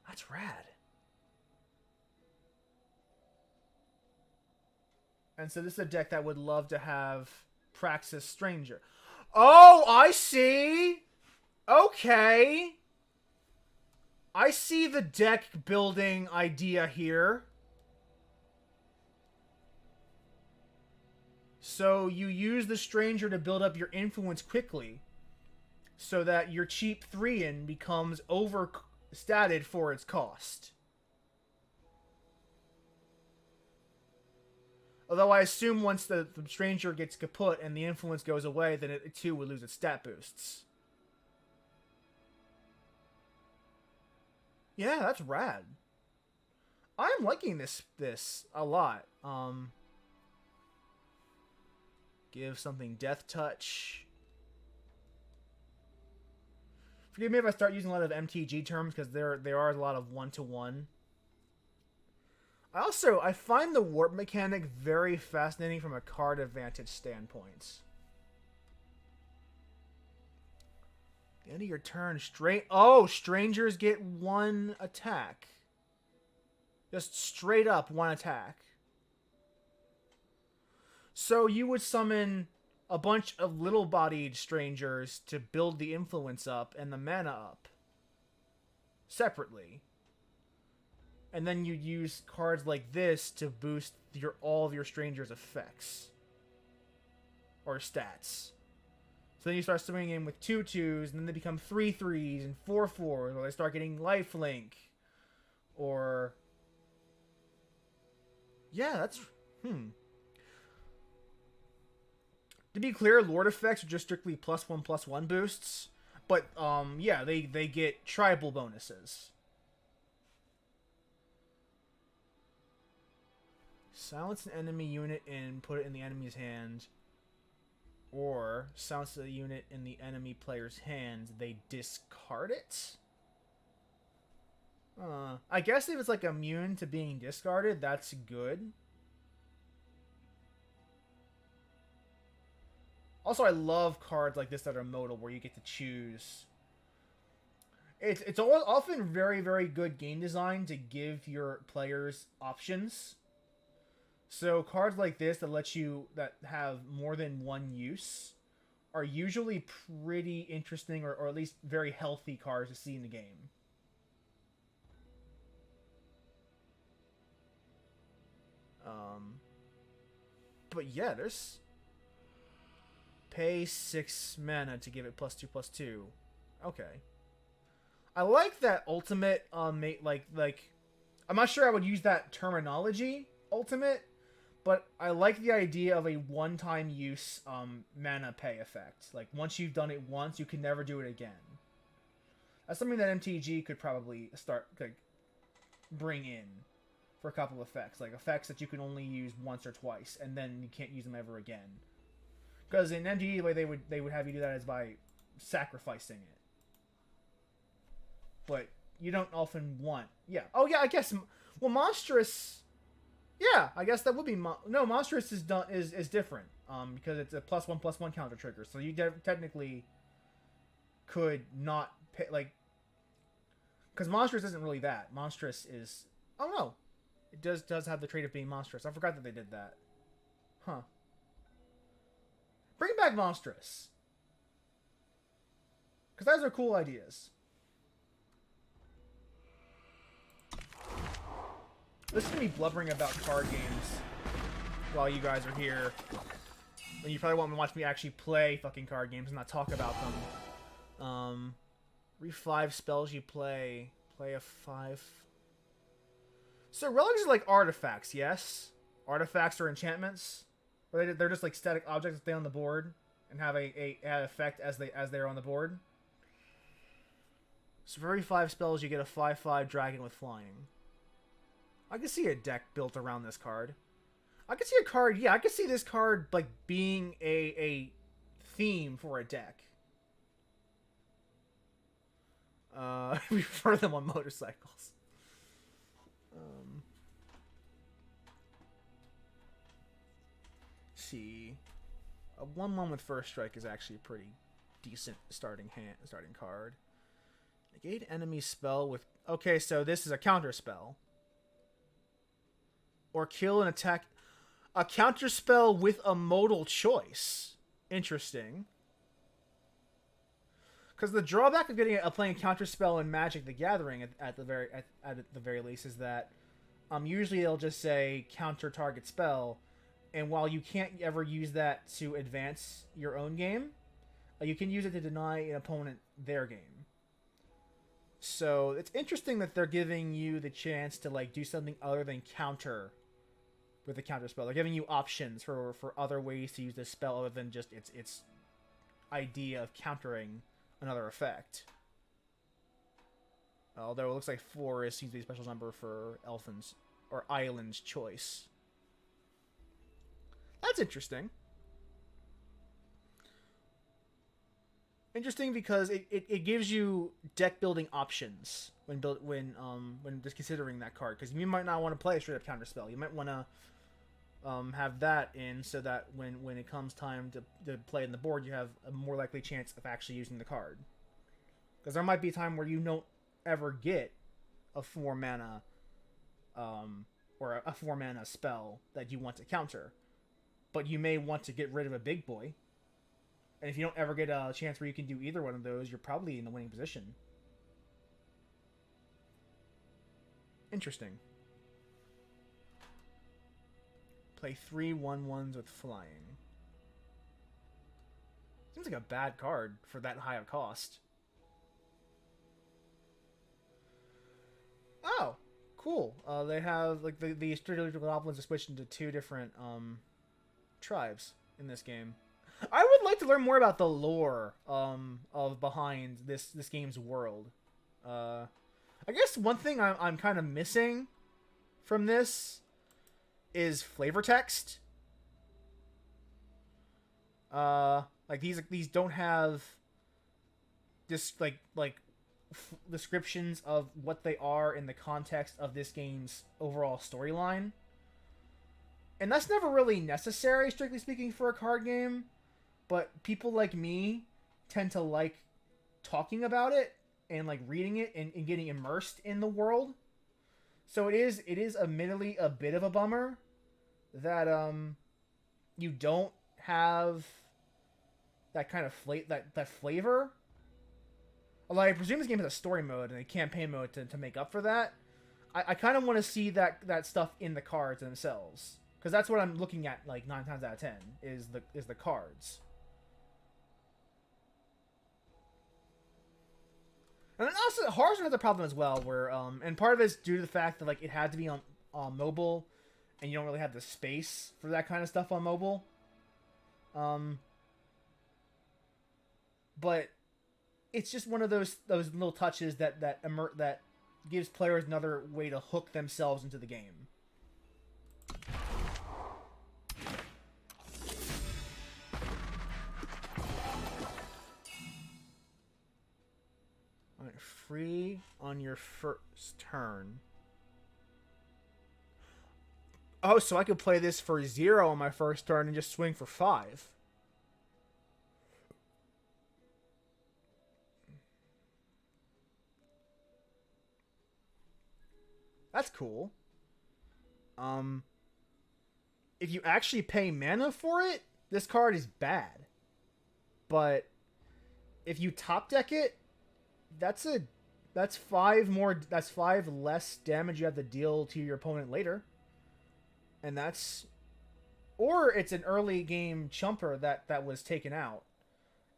That's rad. And so this is a deck that would love to have Praxis Stranger. Oh, I see. Okay. I see the deck building idea here. So you use the Stranger to build up your influence quickly, so that your cheap 3-in becomes overstated for its cost. Although I assume once the Stranger gets kaput and the influence goes away, then it too would lose its stat boosts. Yeah, that's rad. I'm liking this a lot. Give something Death Touch. Forgive me if I start using a lot of MTG terms, because there are a lot of one-to-one. I find the warp mechanic very fascinating from a card advantage standpoint. The end of your turn, strangers get 1 attack. Just straight up 1 attack. So you would summon a bunch of little-bodied strangers to build the influence up and the mana up separately. And then you use cards like this to boost all of your strangers' effects. Or stats. So then you start swinging in with 2/2s, and then they become 3/3s and 4/4s, or they start getting lifelink. Or... yeah, that's... To be clear, Lord effects are just strictly +1/+1 boosts. But, yeah, they get tribal bonuses. Silence an enemy unit and put it in the enemy's hand. Or, silence a unit in the enemy player's hands, they discard it? I guess if it's, like, immune to being discarded, that's good. Also, I love cards like this that are modal, where you get to choose. It's often very, very good game design to give your players options. So cards like this that have more than one use are usually pretty interesting, or at least very healthy cards to see in the game. But yeah, there's... Pay 6 mana to give it +2/+2. Okay. I like that ultimate, like, I'm not sure I would use that terminology, ultimate, but I like the idea of a one-time use, mana pay effect. Like, once you've done it once, you can never do it again. That's something that MTG could probably start, like, bring in for a couple of effects. Like, effects that you can only use once or twice, and then you can't use them ever again. Because in MTG, the way they would have you do that is by sacrificing it. But you don't often want... yeah. Oh, yeah, I guess... well, Monstrous... yeah, I guess that would be... no, Monstrous is different. Because it's a +1/+1 counter trigger. So you technically could not pay... like... because Monstrous isn't really that. Monstrous is... oh, no. It does have the trait of being monstrous. I forgot that they did that. Huh. Bring back Monstrous. Because those are cool ideas. Listen to me blubbering about card games while you guys are here. When you probably want to watch me actually play fucking card games and not talk about them. Read 5 spells you play. Play a 5. So relics are like artifacts, yes? Artifacts are enchantments. They're just like static objects that stay on the board and have an effect as they're on the board. So for every 5 spells, you get a 5/5 dragon with flying. I can see a deck built around this card. I can see a card, yeah, I can see this card like being a theme for a deck. We prefer them on motorcycles. See, a 1/1 with first strike is actually a pretty decent starting card. Negate enemy spell with... okay, so this is a counter spell. Or kill an attack... a counter spell with a modal choice. Interesting. Because the drawback of playing counterspell in Magic: The Gathering at the very least is that usually they'll just say counter target spell, and while you can't ever use that to advance your own game, you can use it to deny an opponent their game. So it's interesting that they're giving you the chance to like do something other than counter with the counter spell. They're giving you options for other ways to use this spell other than just its idea of countering another effect. Although it looks like 4 seems to be a special number for Elfin's or Island's choice. That's interesting. Interesting because it gives you deck building options when just considering that card, because you might not want to play a straight up counter spell. You might want to have that in so that when it comes time to play in the board, you have a more likely chance of actually using the card. Because there might be a time where you don't ever get a 4 mana or a 4 mana spell that you want to counter, but you may want to get rid of a big boy. And if you don't ever get a chance where you can do either one of those, you're probably in the winning position. Interesting. Play 3 1/1s with flying. Seems like a bad card for that high a cost. Oh, cool. They have like the strategic goblins are switched into 2 different tribes in this game. I would like to learn more about the lore of behind this game's world. I guess one thing I'm kind of missing from this is flavor text. Like these don't have this like descriptions of what they are in the context of this game's overall storyline. And that's never really necessary, strictly speaking, for a card game. But people like me tend to like talking about it and like reading it and getting immersed in the world. So it is admittedly a bit of a bummer that you don't have that kind of that flavor. Although I presume this game has a story mode and a campaign mode to make up for that. I kind of want to see that stuff in the cards themselves, because that's what I'm looking at like 9 times out of 10 is the cards. And then also, Hearthstone has a problem as well, where and part of it's due to the fact that like it had to be on mobile, and you don't really have the space for that kind of stuff on mobile. But it's just one of those little touches that gives players another way to hook themselves into the game. Alright, free on your first turn. Oh, so I could play this for 0 on my first turn and just swing for 5. That's cool. If you actually pay mana for it, this card is bad. But if you top deck it, that's 5 less damage you have to deal to your opponent later. And or it's an early game chumper that was taken out.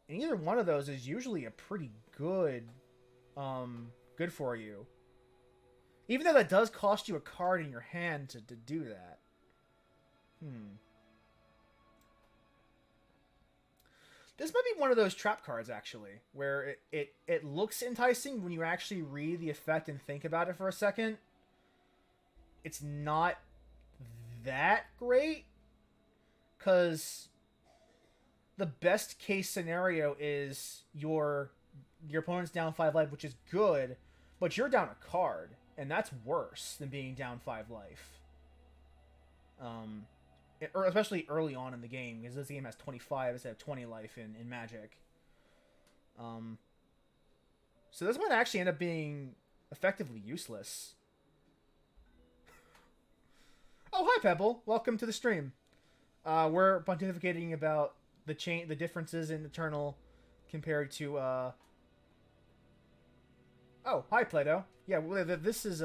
And either one of those is usually a pretty good for you. Even though that does cost you a card in your hand to do that. This might be one of those trap cards, actually, where it looks enticing when you actually read the effect and think about it for a second. It's not that great, because the best case scenario is your opponent's down 5 life, which is good, but you're down a card. And that's worse than being down 5 life. Or especially early on in the game, because this game has 25 instead of 20 life in Magic. So this might actually end up being effectively useless. Oh, hi, Pebble. Welcome to the stream. We're pontificating about the differences in Eternal compared to oh, hi Plato. Yeah, well, this is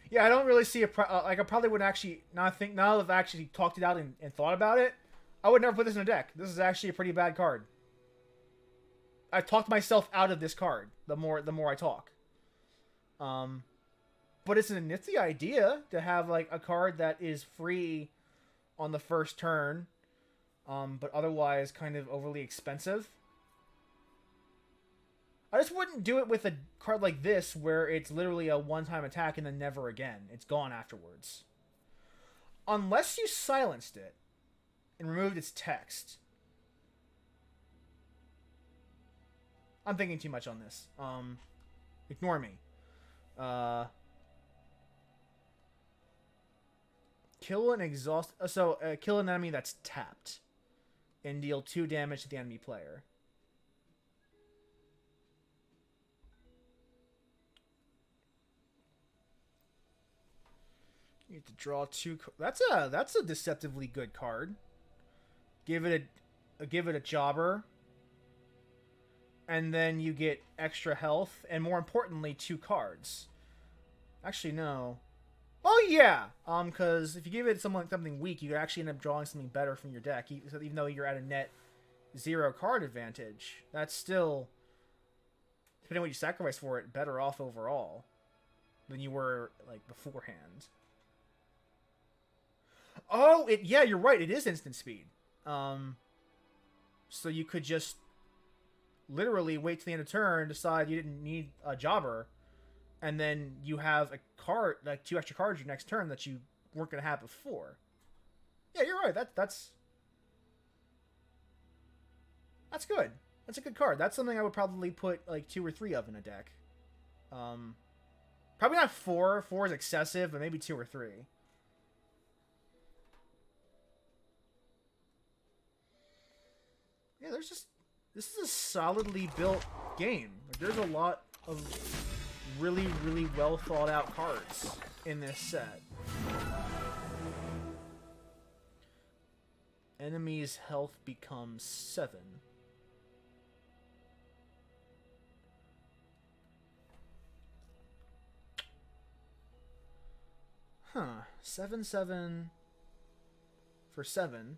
yeah, I don't really see like I probably wouldn't actually now that I've actually talked it out and thought about it, I would never put this in a deck. This is actually a pretty bad card. I've talked myself out of this card the more I talk. But it's the idea to have like a card that is free on the first turn, but otherwise kind of overly expensive. I just wouldn't do it with a card like this where it's literally a one-time attack and then never again. It's gone afterwards. Unless you silenced it and removed its text. I'm thinking too much on this. Ignore me. Kill an exhaust. Kill an enemy that's tapped, and deal 2 damage to the enemy player. You need to draw 2. That's a deceptively good card. Give it a jobber. And then you get extra health, and more importantly, 2 cards. Actually, no. Oh yeah, because if you give it something weak, you could actually end up drawing something better from your deck, even though you're at a net 0 card advantage. That's still, depending on what you sacrifice for it, better off overall than you were like beforehand. Oh, yeah, you're right. It is instant speed. So you could just literally wait till the end of turn, decide you didn't need a jobber, and then you have a card, like 2 extra cards your next turn that you weren't going to have before. Yeah, you're right. That's good. That's a good card. That's something I would probably put like 2 or 3 of in a deck. Probably not 4. 4 is excessive, but maybe 2 or 3. Yeah, this is a solidly built game. Like, there's a lot of really, really well thought out cards in this set. Enemy's health becomes 7. Huh. 7/7 for 7.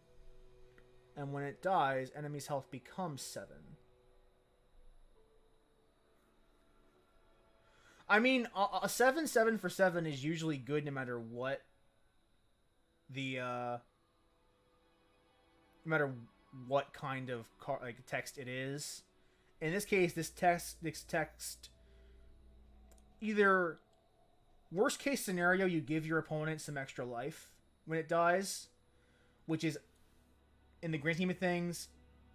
And when it dies, enemy's health becomes 7. I mean, a 7/7 for 7 is usually good no matter what the, no matter what kind of text it is. In this case, this text, either worst case scenario, you give your opponent some extra life when it dies, which is, in the grand scheme of things,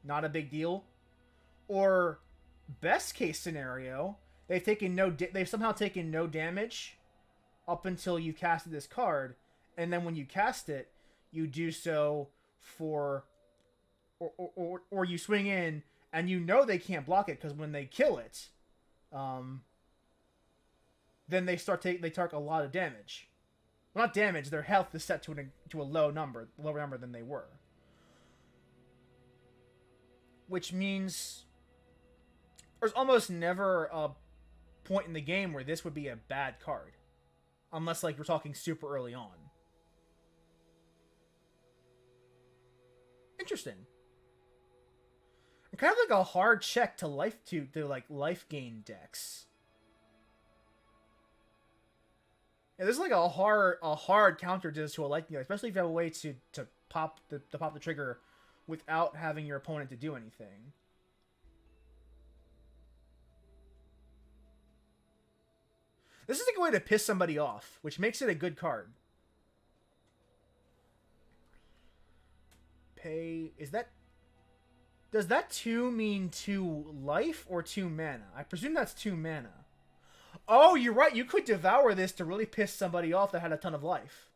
not a big deal. Or best case scenario, they've somehow taken no damage up until you casted this card, and then when you cast it, you do so for or you swing in and you know they can't block it because when they kill it, then they take a lot of damage. Well, not damage. Their health is set to a lower number than they were. Which means there's almost never a point in the game where this would be a bad card. Unless, like, we're talking super early on. Interesting. And kind of like a hard check to life gain decks. Yeah, this is like a hard counter to a life gain, especially if you have a way to pop the trigger without having your opponent to do anything. This is a good way to piss somebody off, which makes it a good card. Does that 2 mean 2 life or 2 mana? I presume that's 2 mana. Oh, you're right. You could devour this to really piss somebody off that had a ton of life.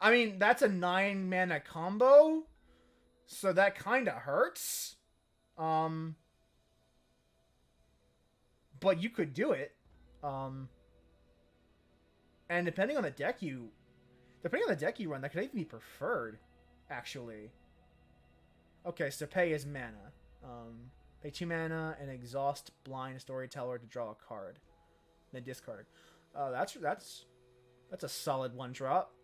I mean, that's a 9 mana combo, so that kind of hurts. But you could do it. And And depending on the deck you run, that could even be preferred, actually. Okay, so pay is mana. Pay 2 mana and exhaust Blind Storyteller to draw a card. Then discard. That's a solid 1-drop.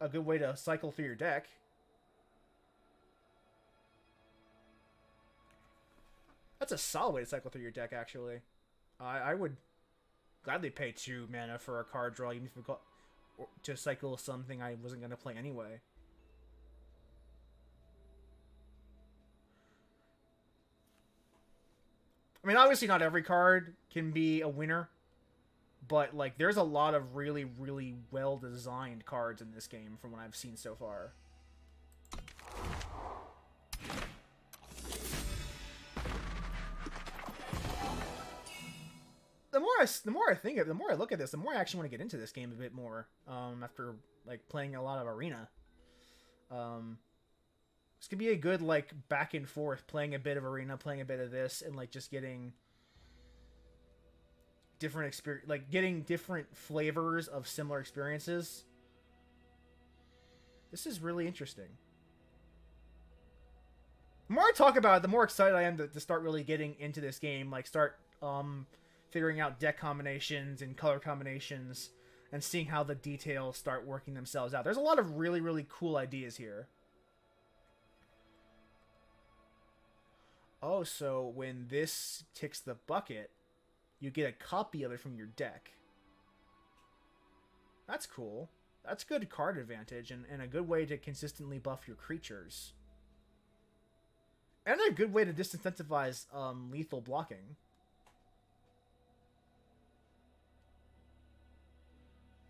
A good way to cycle through your deck. That's a solid way to cycle through your deck, actually. I would gladly pay 2 mana for a card draw, even if it got, to cycle something I wasn't going to play anyway. I mean, obviously not every card can be a winner, but like there's a lot of really, really well-designed cards in this game from what I've seen so far. The more I think of it, the more I look at this, the more I actually want to get into this game a bit more. After like playing a lot of Arena. This could be a good, like, back and forth, playing a bit of Arena, playing a bit of this, and, like, just getting different experience, like, getting different flavors of similar experiences. This is really interesting. The more I talk about it, the more excited I am to start really getting into this game, like, start, figuring out deck combinations and color combinations, and seeing how the details start working themselves out. There's a lot of really, really cool ideas here. Oh, so when this ticks the bucket, you get a copy of it from your deck. That's cool. That's good card advantage and a good way to consistently buff your creatures. And a good way to disincentivize lethal blocking.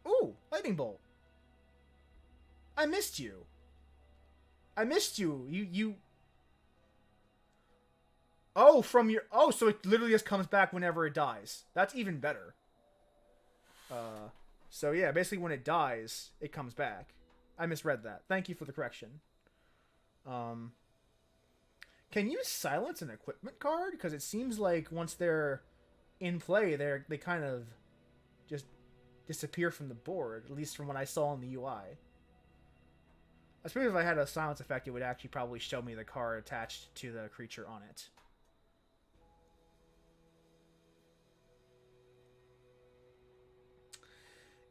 Ooh, Lightning Bolt. I missed you. I missed you. You... Oh, from your... Oh, so it literally just comes back whenever it dies. That's even better. So yeah, basically when it dies, it comes back. I misread that. Thank you for the correction. Can you silence an equipment card? Because it seems like once they're in play, they kind of just disappear from the board, at least from what I saw in the UI. I suppose if I had a silence effect, it would actually probably show me the card attached to the creature on it.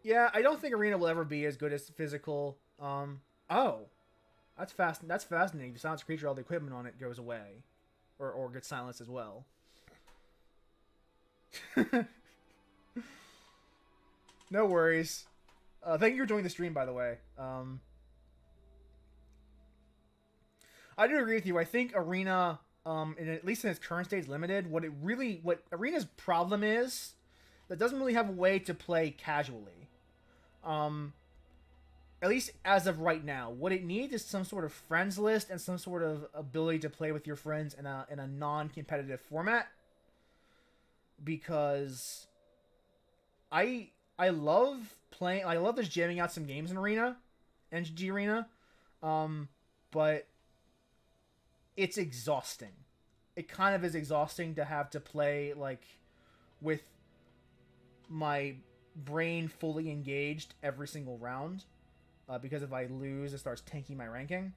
Yeah, I don't think Arena will ever be as good as physical. Oh. That's fascinating. If you silence a creature, all the equipment on it goes away. Or gets silenced as well. No worries. Thank you for joining the stream, by the way. I do agree with you. I think Arena, at least in its current state, is limited. What Arena's problem is, that doesn't really have a way to play casually. At least as of right now, what it needs is some sort of friends list and some sort of ability to play with your friends in a non-competitive format. Because I love playing. I love just jamming out some games in Arena, MTG Arena, but it's exhausting. It kind of is exhausting to have to play like with my brain fully engaged every single round, because if I lose, it starts tanking my ranking.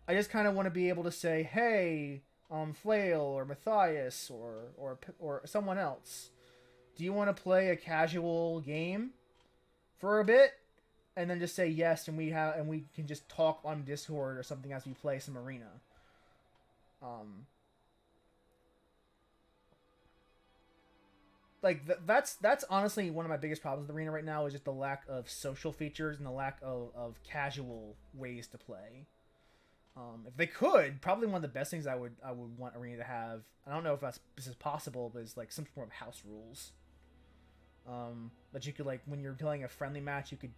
I just kind of want to be able to say, hey, Flail or Matthias or someone else, do you want to play a casual game for a bit? And then just say yes, and we can just talk on Discord or something as we play some Arena. Like that's honestly one of my biggest problems with Arena right now, is just the lack of social features and the lack of casual ways to play. If they could, probably one of the best things I would want Arena to have, I don't know if this is possible, but is like some form of house rules. That you could, like, when you're playing a friendly match, you could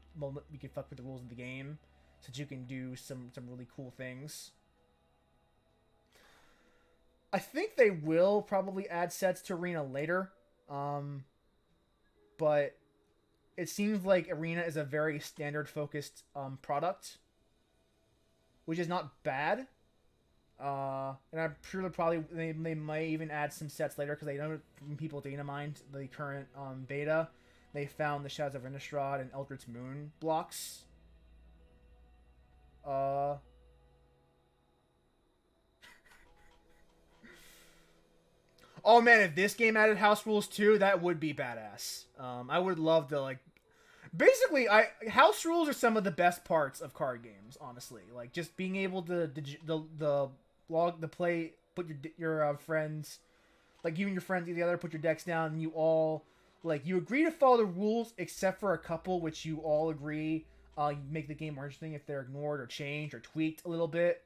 fuck with the rules of the game, so that you can do some really cool things. I think they will probably add sets to Arena later. But it seems like Arena is a very standard focused product, which is not bad. And I'm sure they might even add some sets later, because they know people data mined the current beta, they found the Shadows of Innistrad and Eldritch Moon blocks. Oh man, if this game added house rules too, that would be badass. I would love to like. Basically, house rules are some of the best parts of card games. Honestly, like just being able to put your friends, like you and your friends together, put your decks down, and you all like you agree to follow the rules except for a couple which you all agree you make the game more interesting if they're ignored or changed or tweaked a little bit.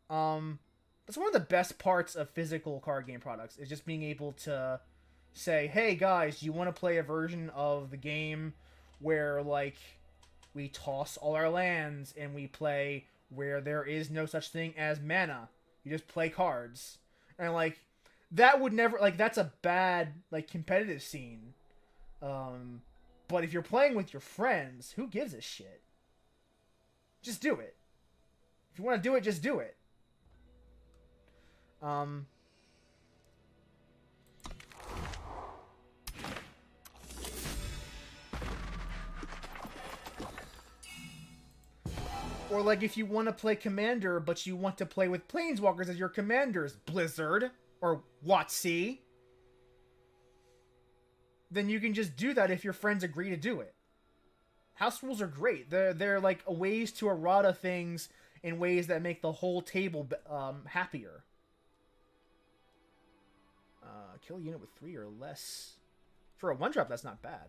That's one of the best parts of physical card game products is just being able to say, hey guys, do you want to play a version of the game where like we toss all our lands and we play where there is no such thing as mana. You just play cards. And like that would never like that's a bad like competitive scene. But if you're playing with your friends, who gives a shit? Just do it. If you want to do it, just do it. Or like if you want to play Commander, but you want to play with Planeswalkers as your commanders, Blizzard or WotC, then you can just do that if your friends agree to do it. House rules are great. They're like ways to errata things in ways that make the whole table happier. Kill a unit with 3 or less. For a 1-drop, that's not bad.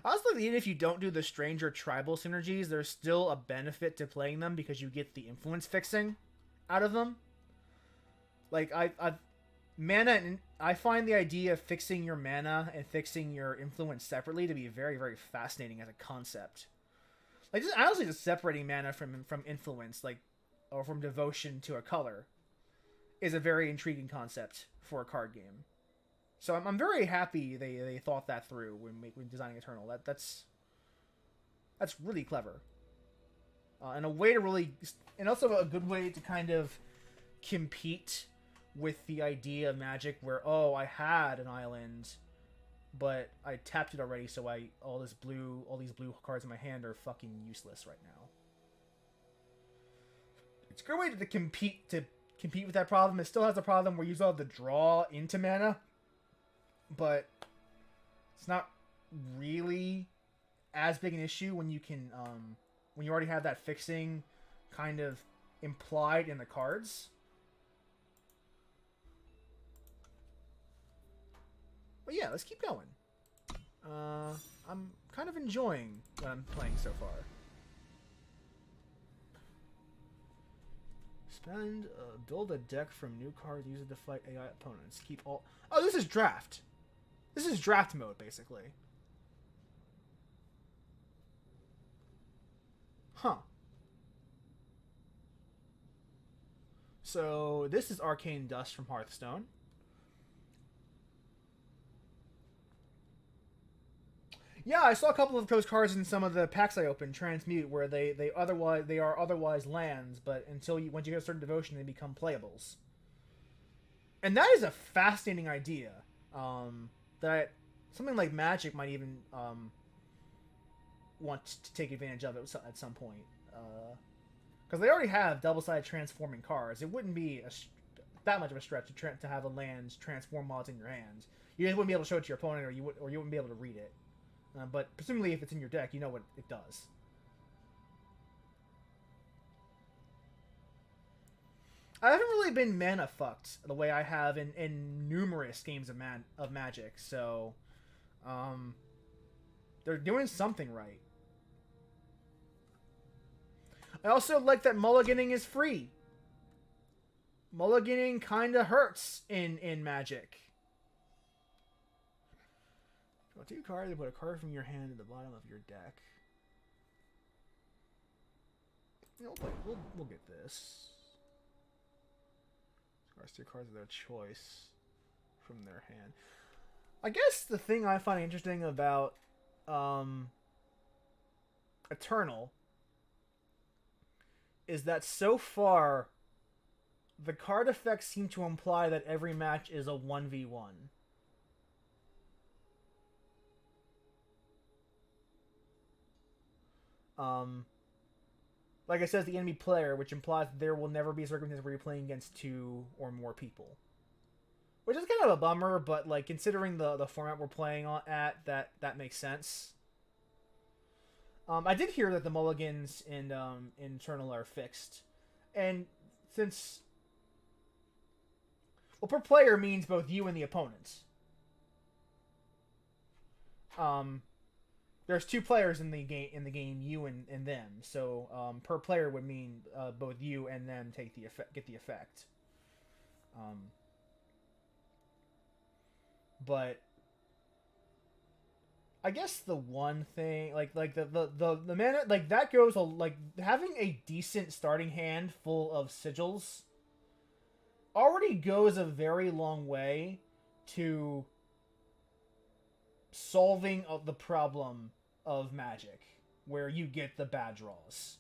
Also, even if you don't do the Stranger Tribal synergies, there's still a benefit to playing them because you get the influence fixing out of them. Like, mana, and I find the idea of fixing your mana and fixing your influence separately to be very, very fascinating as a concept. Like, just honestly, just separating mana from influence, like, or from devotion to a color, is a very intriguing concept for a card game. So I'm very happy they thought that through when designing Eternal. That's really clever, and a way to really, and also a good way to kind of compete with the idea of Magic, where I had an island, but I tapped it already, so all these blue cards in my hand are fucking useless right now. It's a good way to compete with that problem. It still has a problem where you still have to draw into mana, but it's not really as big an issue when you can when you already have that fixing kind of implied in the cards. But yeah, let's keep going. I'm kind of enjoying what I'm playing so far. Build a deck from new cards, use it to fight AI opponents. Keep all... Oh, this is draft. This is draft mode, basically. Huh. So, this is Arcane Dust from Hearthstone. Yeah, I saw a couple of those cards in some of the packs I opened, Transmute, where they are otherwise lands, but once you get a certain devotion, they become playables. And that is a fascinating idea. That something like Magic might even want to take advantage of it at some point, because they already have double-sided transforming cards. It wouldn't be that much of a stretch to have a land transform mods in your hands. You just wouldn't be able to show it to your opponent, or you wouldn't be able to read it. But presumably, if it's in your deck, you know what it does. I haven't really been mana fucked the way I have in numerous games of Magic, so they're doing something right. I also like that mulliganing is free. Mulliganing kind of hurts in Magic. Draw 2 cards and put a card from your hand at the bottom of your deck. We'll get this. Cards 2 cards of their choice from their hand. I guess the thing I find interesting about Eternal is that so far The card effects seem to imply that every match is a 1v1. Like I said, the enemy player, which implies that there will never be a circumstance where you're playing against 2 or more people. Which is kind of a bummer, but like considering the format we're playing at, that makes sense. I did hear that the mulligans in Eternal are fixed, and since per player means both you and the opponent. There's 2 players in the game, you and them. So per player would mean both you and them get the effect. But I guess the one thing, like the mana, like that goes like having a decent starting hand full of sigils already goes a very long way to solving the problem of Magic, where you get the bad draws.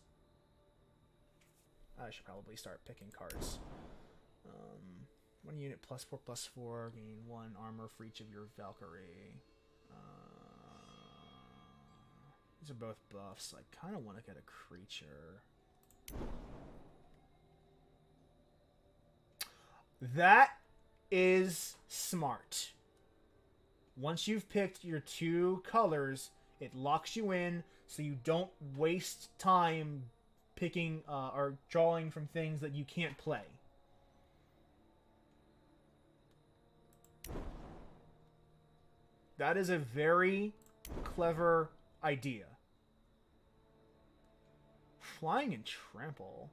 I should probably start picking cards. 1 unit +4/+4, gain 1 armor for each of your Valkyrie. These are both buffs. I kind of want to get a creature. That is smart. Once you've picked your 2 colors, it locks you in so you don't waste time picking or drawing from things that you can't play. That is a very clever idea. Flying and trample.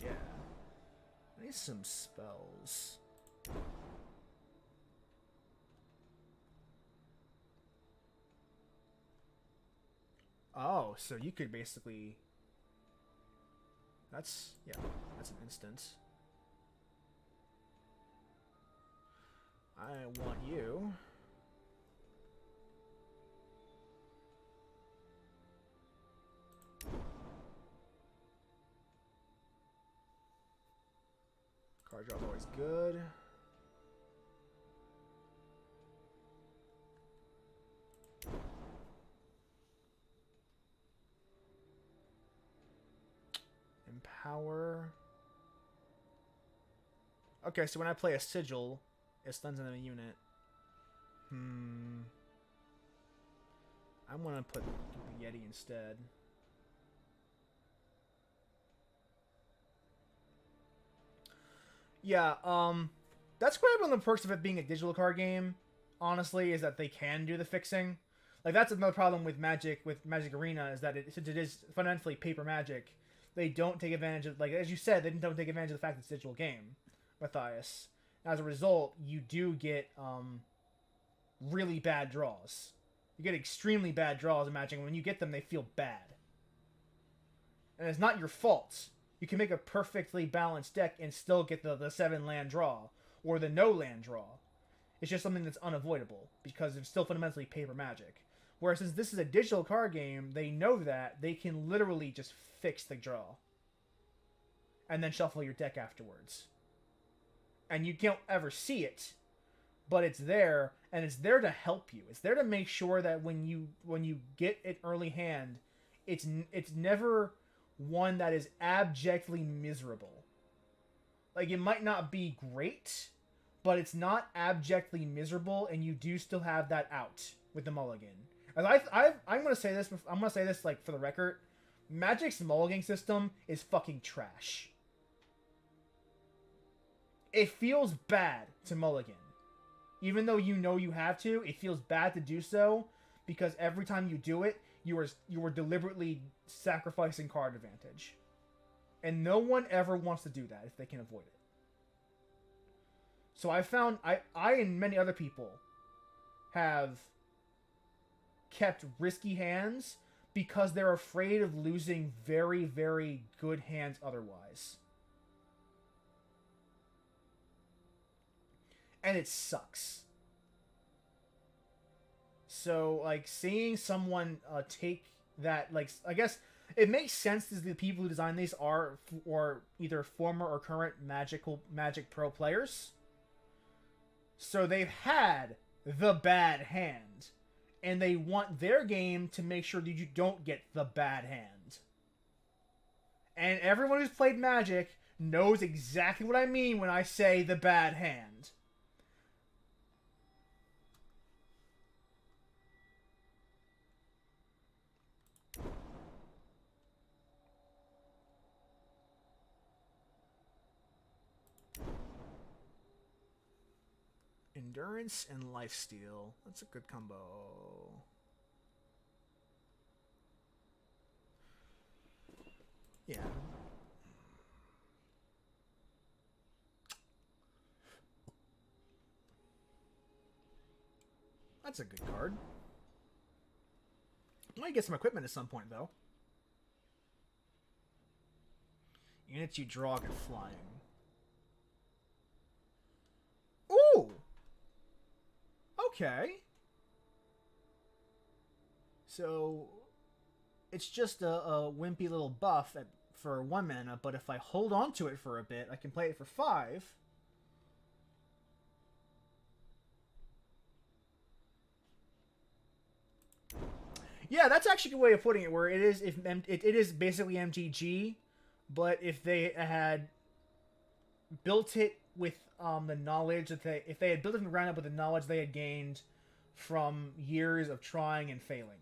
Yeah. I need some spells. Oh, so you could basically... That's an instant. I want you. Card draw is always good. Empower. Okay, so when I play a sigil, it stuns another unit. I'm gonna put the Yeti instead. Yeah, that's quite one of the perks of it being a digital card game, honestly, is that they can do the fixing. Like, that's another problem with Magic Arena, is that since it is fundamentally paper Magic, they don't take advantage of, like, as you said, they don't take advantage of the fact that it's a digital game, Matthias. As a result, you do get really bad draws. You get extremely bad draws in Magic, and when you get them, they feel bad. And it's not your fault. You can make a perfectly balanced deck and still get the 7-land draw, or the no-land draw. It's just something that's unavoidable, because it's still fundamentally paper Magic. Whereas since this is a digital card game, they know that they can literally just fix the draw. And then shuffle your deck afterwards. And you can't ever see it, but it's there, and it's there to help you. It's there to make sure that when you get an early hand, it's never one that is abjectly miserable. Like, it might not be great, but it's not abjectly miserable, and you do still have that out with the mulligan. And I'm gonna say this. I'm gonna say this, like, for the record. Magic's mulligan system is fucking trash. It feels bad to mulligan. Even though you know you have to, it feels bad to do so, because every time you do it, you are deliberately sacrificing card advantage. And no one ever wants to do that if they can avoid it. So I found, I and many other people have kept risky hands because they're afraid of losing very, very good hands otherwise. And it sucks. So, like, seeing someone take that, like, I guess it makes sense as the people who design these are or either former or current Magic Pro players. So they've had the bad hand, and they want their game to make sure that you don't get the bad hand. And everyone who's played Magic knows exactly what I mean when I say the bad hand. Endurance and lifesteal. That's a good combo. Yeah. That's a good card. I might get some equipment at some point, though. Units you draw get flying. Ooh! Okay. So, it's just a wimpy little buff for 1 mana, but if I hold on to it for a bit, I can play it for 5. Yeah, that's actually a good way of putting it, where it is it is basically MTG, but if they had built it with the knowledge that if they had built it from the ground up with the knowledge they had gained from years of trying and failing.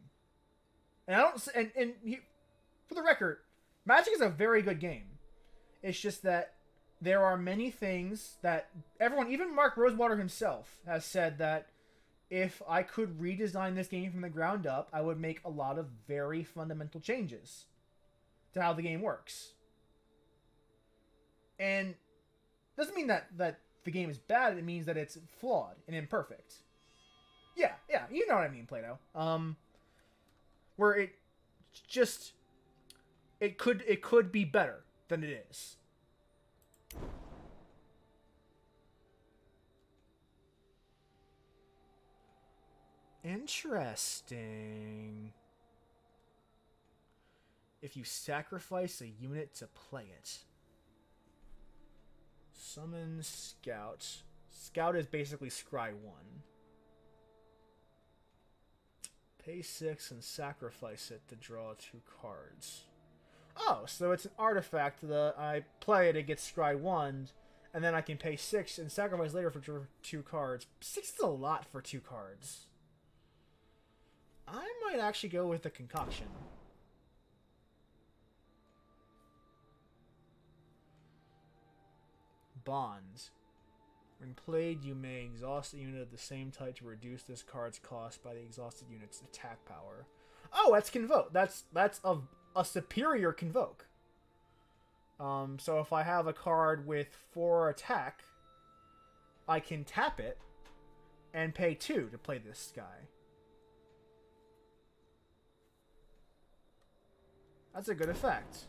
And I don't for the record, Magic is a very good game. It's just that there are many things that everyone, even Mark Rosewater himself, has said that if I could redesign this game from the ground up, I would make a lot of very fundamental changes to how the game works. And doesn't mean that the game is bad, it means that it's flawed and imperfect. Yeah, you know what I mean, Plato. Where it could be better than it is. Interesting. If you sacrifice a unit to play it. Summon Scout. Scout is basically Scry 1. Pay 6 and sacrifice it to draw 2 cards. Oh, so it's an artifact that I play it gets Scry 1, and then I can pay 6 and sacrifice later for 2 cards. 6 is a lot for 2 cards. I might actually go with the concoction. Bonds. When played, you may exhaust a unit of the same type to reduce this card's cost by the exhausted unit's attack power. Oh, that's Convoke. That's a superior Convoke. So if I have a card with 4 attack, I can tap it and pay 2 to play this guy. That's a good effect.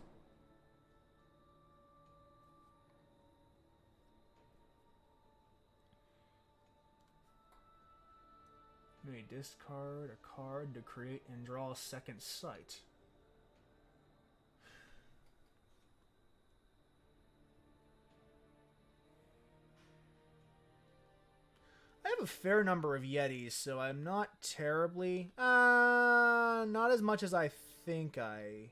You may discard a card to create and draw a second sight. I have a fair number of Yetis, so I'm not terribly... not as much as I think I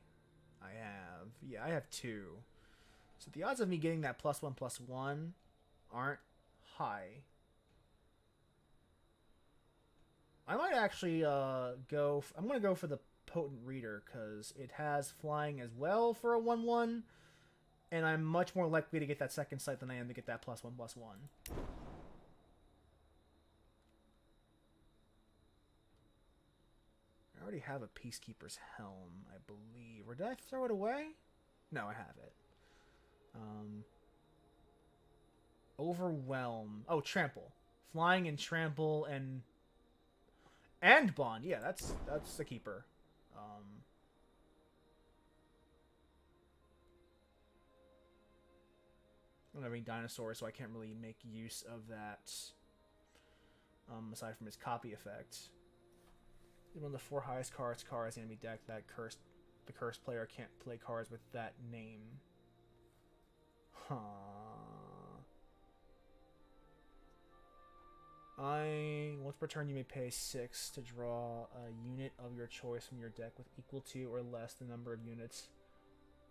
have. Yeah, I have 2. So the odds of me getting that +1/+1 aren't high. I might actually I'm going to go for the Potent Reader, because it has flying as well for a 1/1, and I'm much more likely to get that second sight than I am to get that +1/+1. I already have a Peacekeeper's Helm, I believe. Or did I throw it away? No, I have it. Overwhelm. Oh, Trample. Flying and Trample and Bond. Yeah, that's the keeper. I don't have any dinosaurs, so I can't really make use of that. Aside from his copy effect. One of the 4 highest cards enemy deck that cursed the cursed player can't play cards with that name. Huh. Once per turn, you may pay 6 to draw a unit of your choice from your deck with equal to or less the number of units.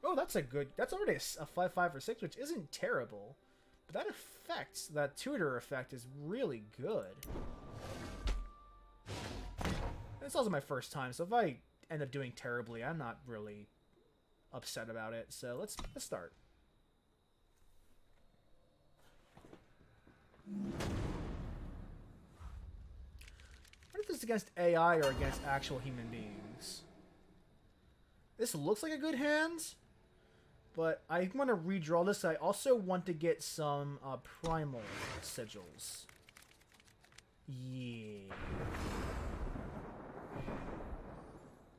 Oh, that's already a 5/5 for 6, which isn't terrible. But that effect, that tutor effect, is really good. It's also my first time, so if I end up doing terribly, I'm not really upset about it. So let's start. What if this is against AI or against actual human beings? This looks like a good hand, but I want to redraw this. I also want to get some primal sigils. Yeah.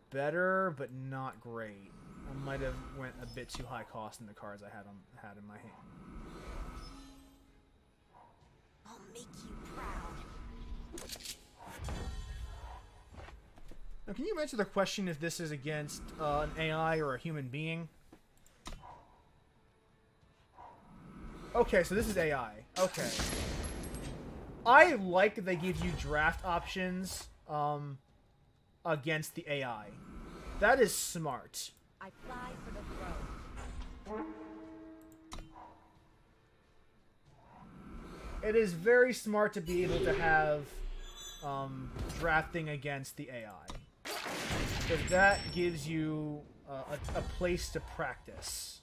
Better, but not great. I might have went a bit too high cost in the cards I had in my hand. I'll make you proud. Now, can you answer the question if this is against an AI or a human being? Okay, so this is AI. Okay. I like that they give you draft options against the AI. That is smart. I fly for the throne. It is very smart to be able to have drafting against the AI. Because that gives you a place to practice.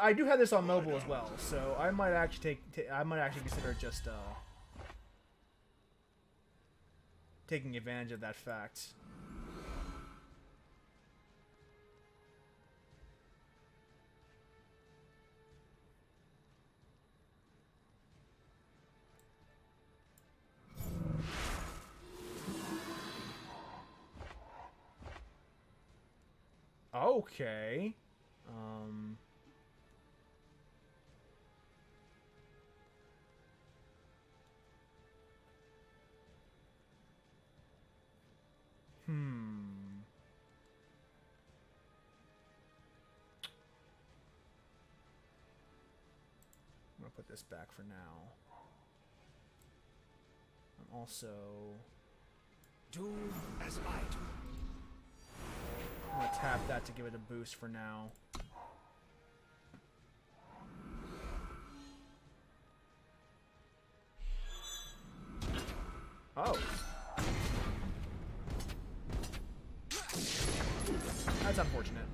I do have this on mobile as well, so I might actually consider just taking advantage of that fact. Okay. I'm gonna put this back for now. I'm also Do as I do. I'm gonna tap that to give it a boost for now. Oh. That's unfortunate.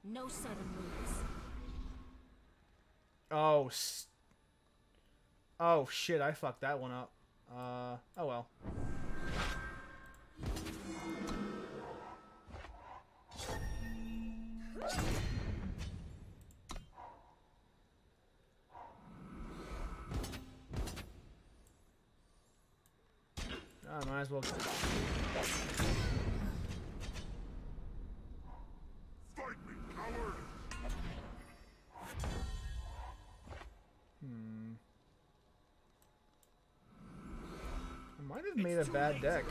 No sudden moves. Oh, oh shit, I fucked that one up. Oh well. I might as well. Fight me, coward! I might have made a bad deck.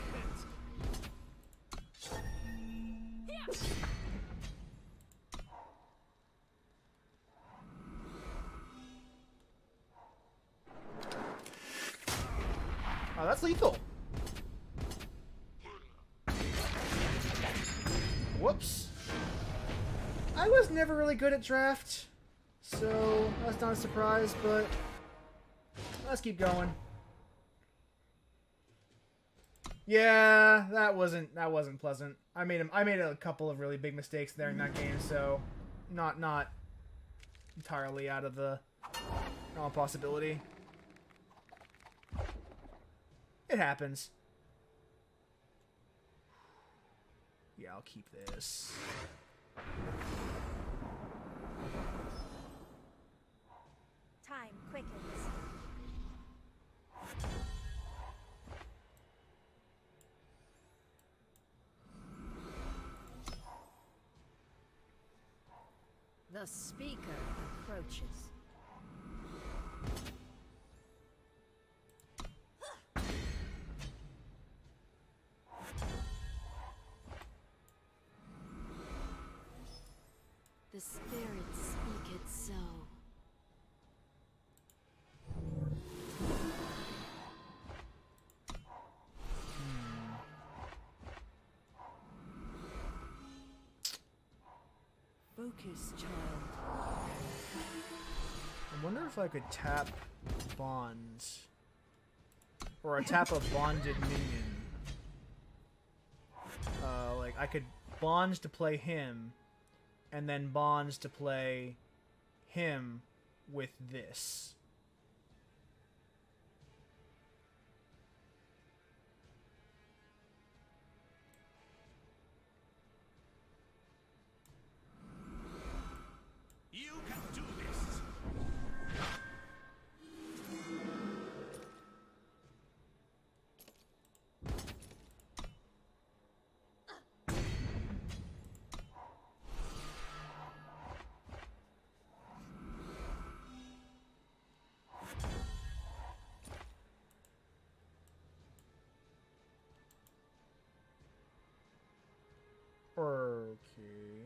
Oh, that's lethal. Whoops. I was never really good at draft, so that's not a surprise, but let's keep going. Yeah, that wasn't pleasant. I made a couple of really big mistakes there in that game, so not entirely out of the possibility. It happens. Yeah, I'll keep this. Time quickens. The speaker approaches. The spirits speak it so. Focus, child. I wonder if I could tap bonds. Or tap a bonded minion. Like, I could bonds to play him, and then bonds to play him with this. You can do this. Okay.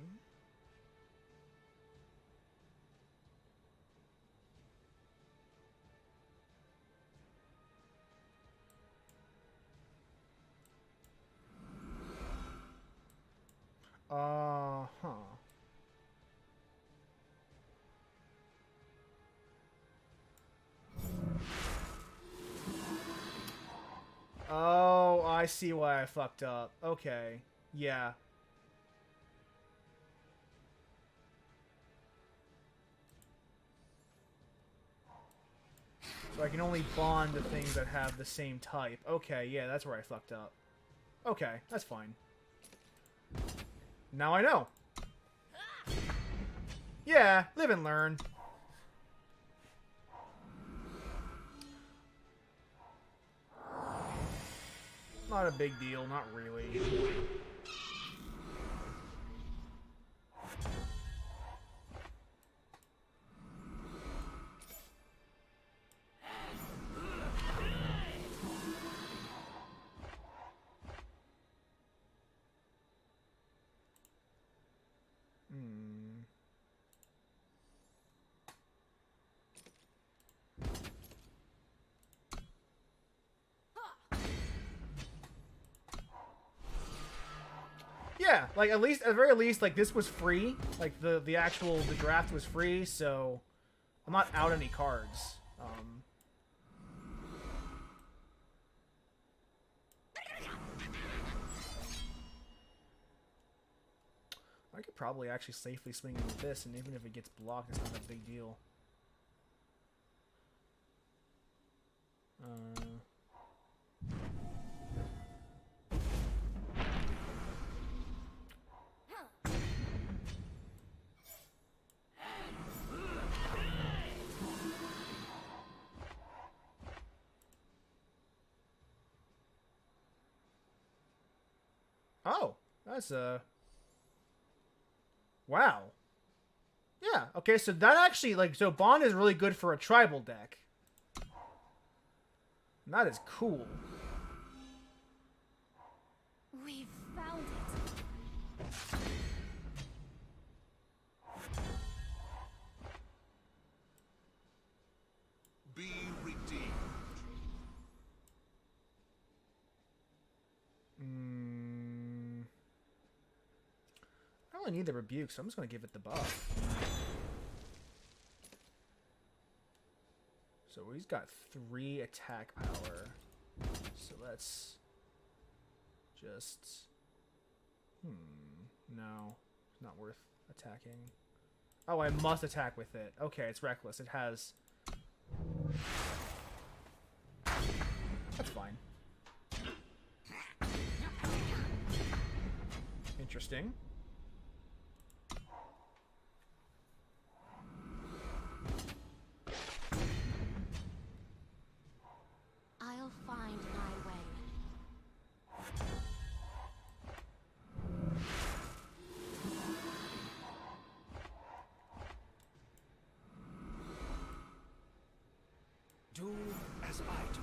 Huh. Oh, I see why I fucked up. Okay. Yeah. So I can only bond to things that have the same type. Okay, yeah, that's where I fucked up. Okay, that's fine. Now I know. Yeah, live and learn. Not a big deal, not really. Yeah, like at the very least, like this was free. Like the draft was free, so I'm not out any cards. I could probably actually safely swing in with this, and even if it gets blocked, it's not a big deal. Oh, that's wow. Yeah, okay, so that actually, like, so Bond is really good for a tribal deck. And that is cool. We've found it. Be redeemed. I don't really need the rebuke, so I'm just going to give it the buff. So he's got 3 attack power. So let's just No, it's not worth attacking. Oh, I must attack with it. Okay, it's reckless. It has... That's fine. Interesting. I'll find my way. Do as I do.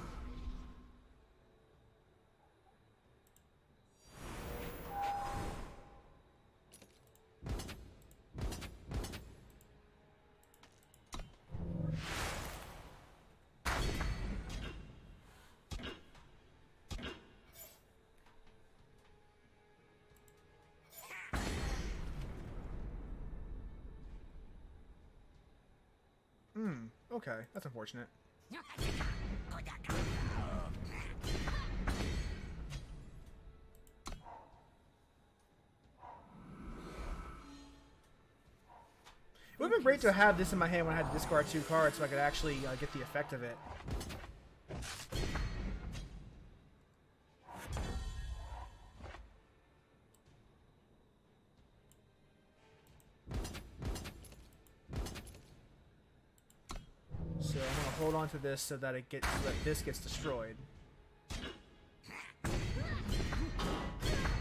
Okay, that's unfortunate. It would have been great to have this in my hand when I had to discard 2 cards so I could actually get the effect of it. So I'm gonna hold on to this so that this gets destroyed.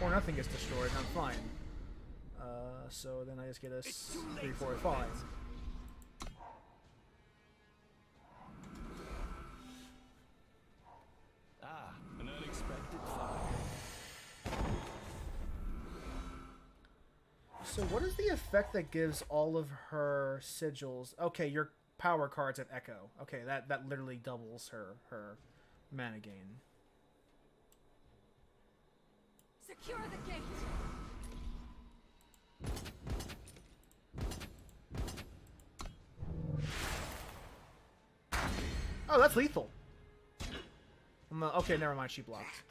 Or nothing gets destroyed, and I'm fine. So then I just get a 3, 4, 5. Ah, an unexpected find. So what is the effect that gives all of her sigils? Okay, your power cards have Echo. Okay, that literally doubles her mana gain. Secure the gate. Oh, that's lethal. Okay, never mind. She blocked.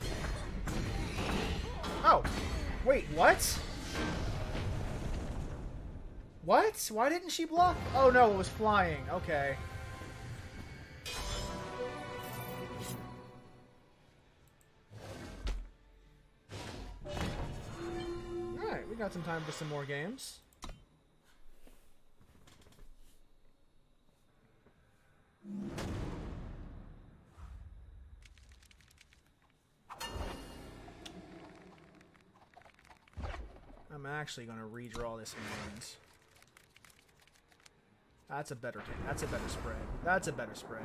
Oh, wait, what? What? Why didn't she block? Oh no, it was flying. Okay. Alright, we got some time for some more games. I'm actually going to redraw this hand. That's a better spread. That's a better spread.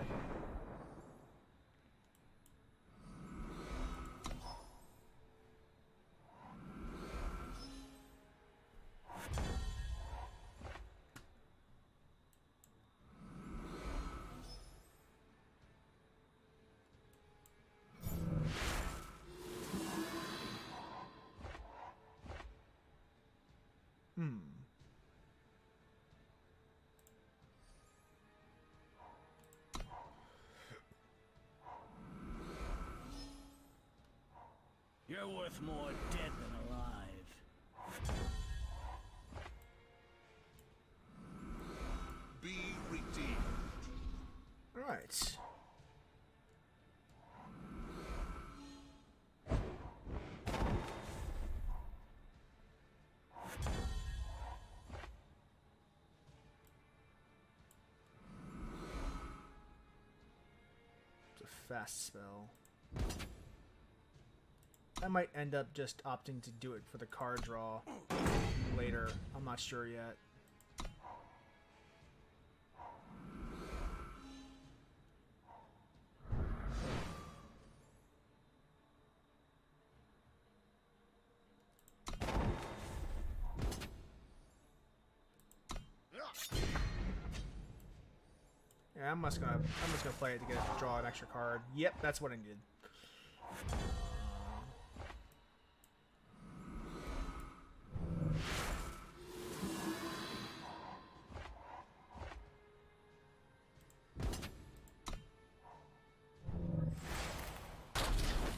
You're worth more dead than alive. Be redeemed. All right. It's a fast spell. I might end up just opting to do it for the card draw later. I'm not sure yet. Yeah, I'm just gonna play it to draw an extra card. Yep, that's what I needed.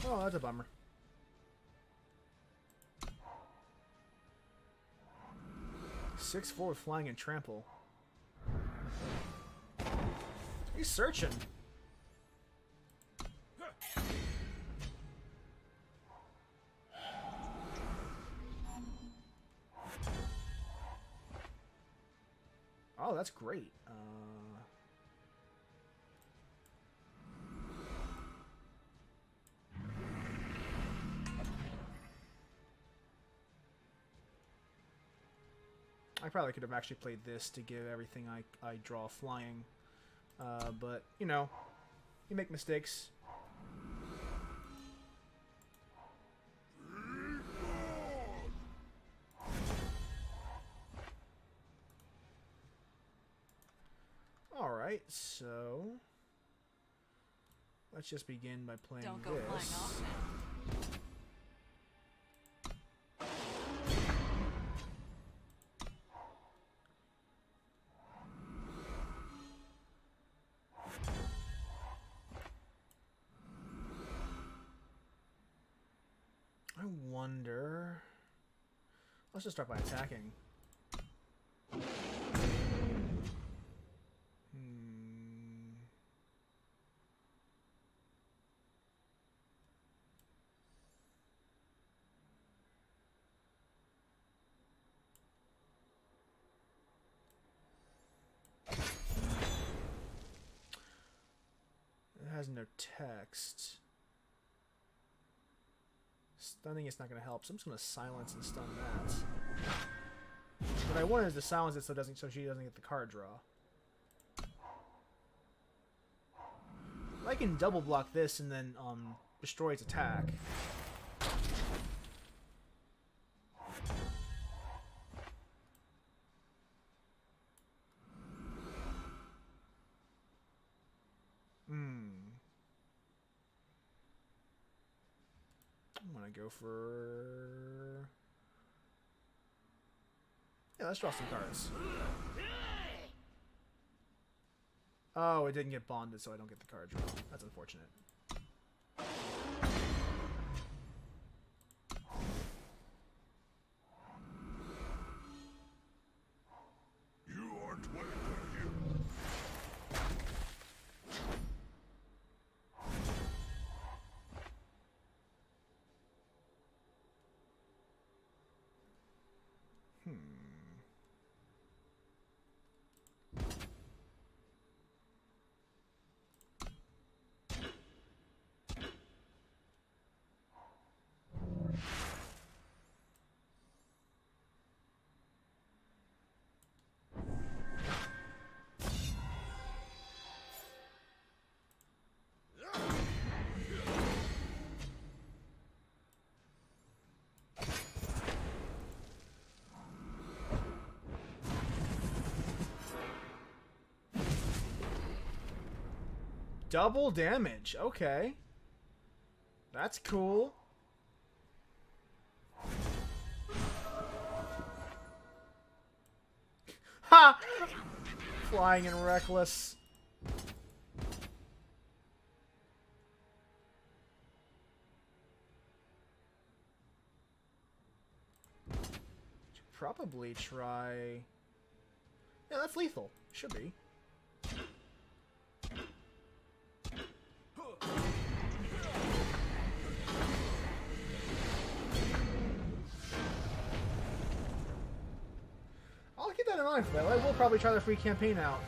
Oh, that's a bummer. 6'4" with flying and trample. He's searching. Oh, that's great. I probably could have actually played this to give everything I draw flying. But, you know, you make mistakes. Alright, so let's just begin by playing Don't go this. flying off now. I wonder... Let's just start by attacking. It has no text. Stunning is not going to help, so I'm just going to silence and stun that. What I wanted is to silence it so she doesn't get the card draw. I can double block this and then destroy its attack. I'm gonna go for... Yeah, let's draw some cards. Oh, it didn't get bonded, so I don't get the card draw. That's unfortunate. You aren't welcome here. Double damage. Okay. That's cool. Ha! Flying and reckless. Should probably try... Yeah, that's lethal. Should be. I'll keep that in mind for that. I will probably try the free campaign out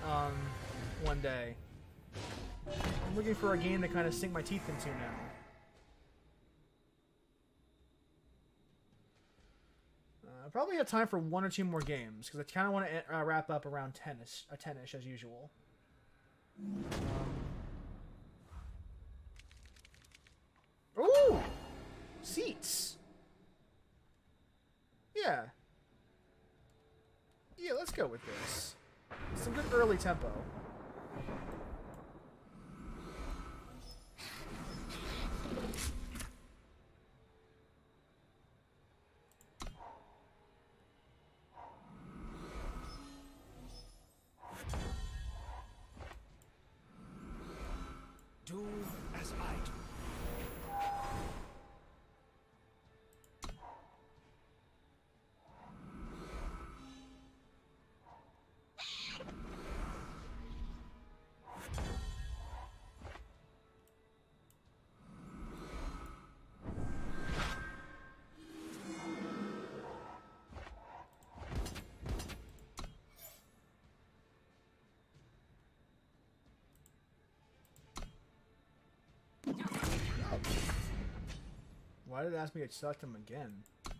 one day. I'm looking for a game to kind of sink my teeth into now. I probably have time for 1 or 2 more games because I kind of want to wrap up around 10ish as usual. Ooh! Seats! Yeah. Yeah, let's go with this. Some good early tempo. Do as I do. Why did it ask me to select him again? That's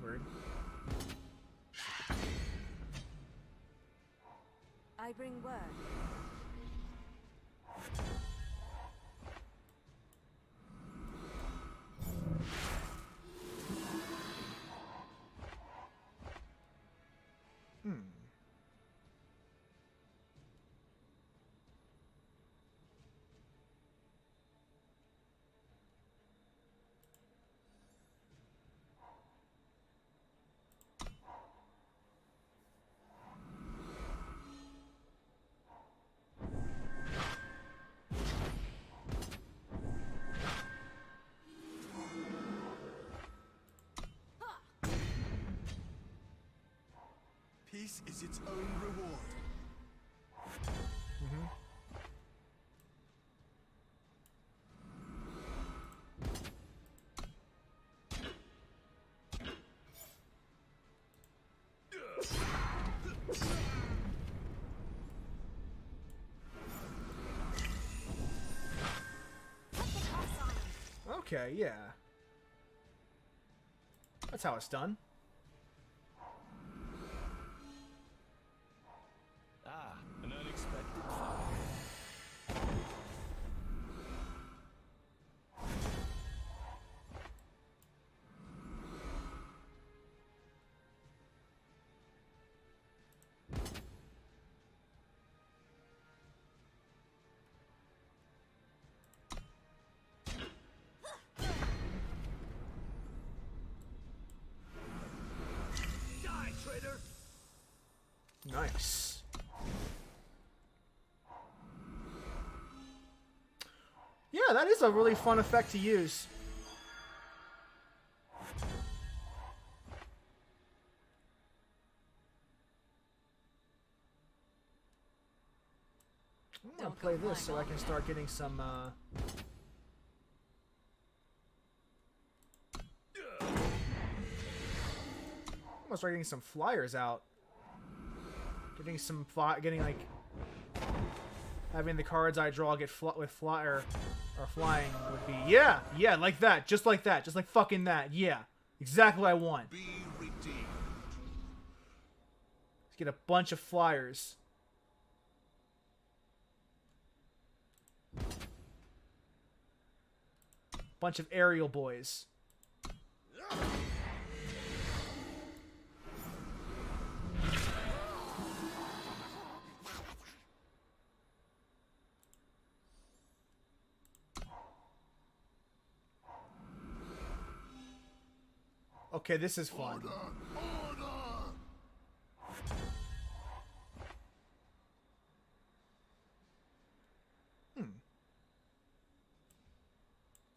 weird. I bring word. Peace is its own reward. Okay, yeah. That's how it's done. Ah, an unexpected fire. Die, traitor! Nice. Yeah, that is a really fun effect to use. I'm gonna play this so I can start getting some, I'm gonna start getting some flyers out. Getting like, having the cards I draw get with flyer or flying would be, yeah, like that, just like fucking that, yeah, exactly what I want. Be redeemed. Let's get a bunch of flyers. Bunch of aerial boys. Okay, this is fun. Order!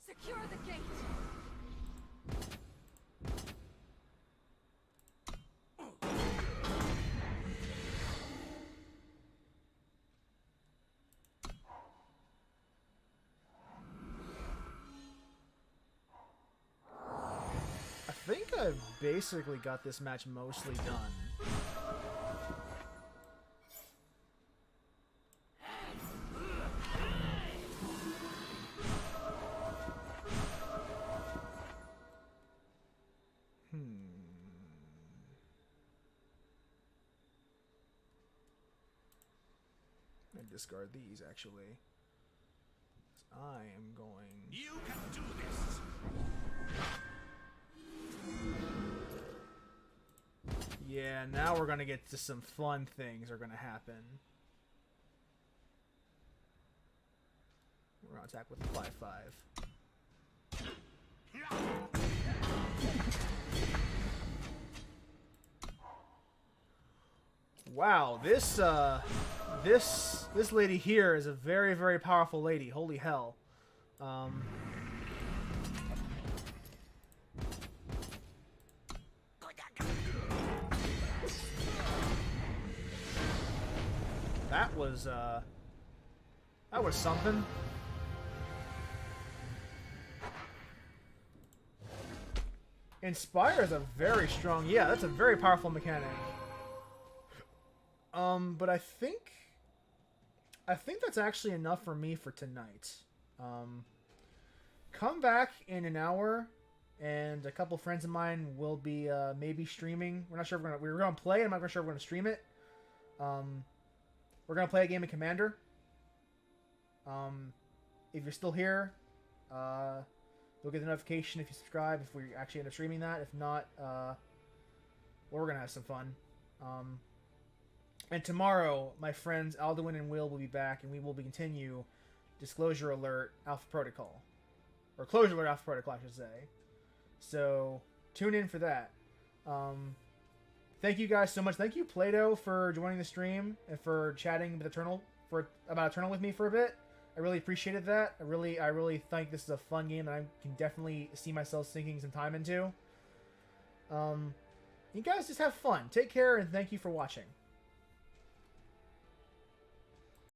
Secure the gate. I think I've basically got this match mostly done. I discard these actually. I am going. You can do this! Yeah, now we're gonna get to some fun things are gonna happen. We're gonna attack with the 5/5. Wow, this lady here is a very, very powerful lady. Holy hell. That was something. Inspire is a very strong, yeah, that's a very powerful mechanic. But I think that's actually enough for me for tonight. come back in an hour, and a couple friends of mine will be maybe streaming. We're not sure if we're gonna play. I'm not sure if we're gonna stream it. We're gonna play a game of Commander. If you're still here, you'll get the notification if you subscribe. If we actually end up streaming that. If not, well, we're gonna have some fun. And tomorrow, my friends Alduin and Will be back, and we will continue Disclosure Alert Alpha Protocol. Or Closure Alert Alpha Protocol, I should say. So, tune in for that. Thank you guys so much. Thank you, Plato, for joining the stream and for chatting with about Eternal with me for a bit. I really appreciated that. I really think this is a fun game that I can definitely see myself sinking some time into. You guys just have fun. Take care, and thank you for watching.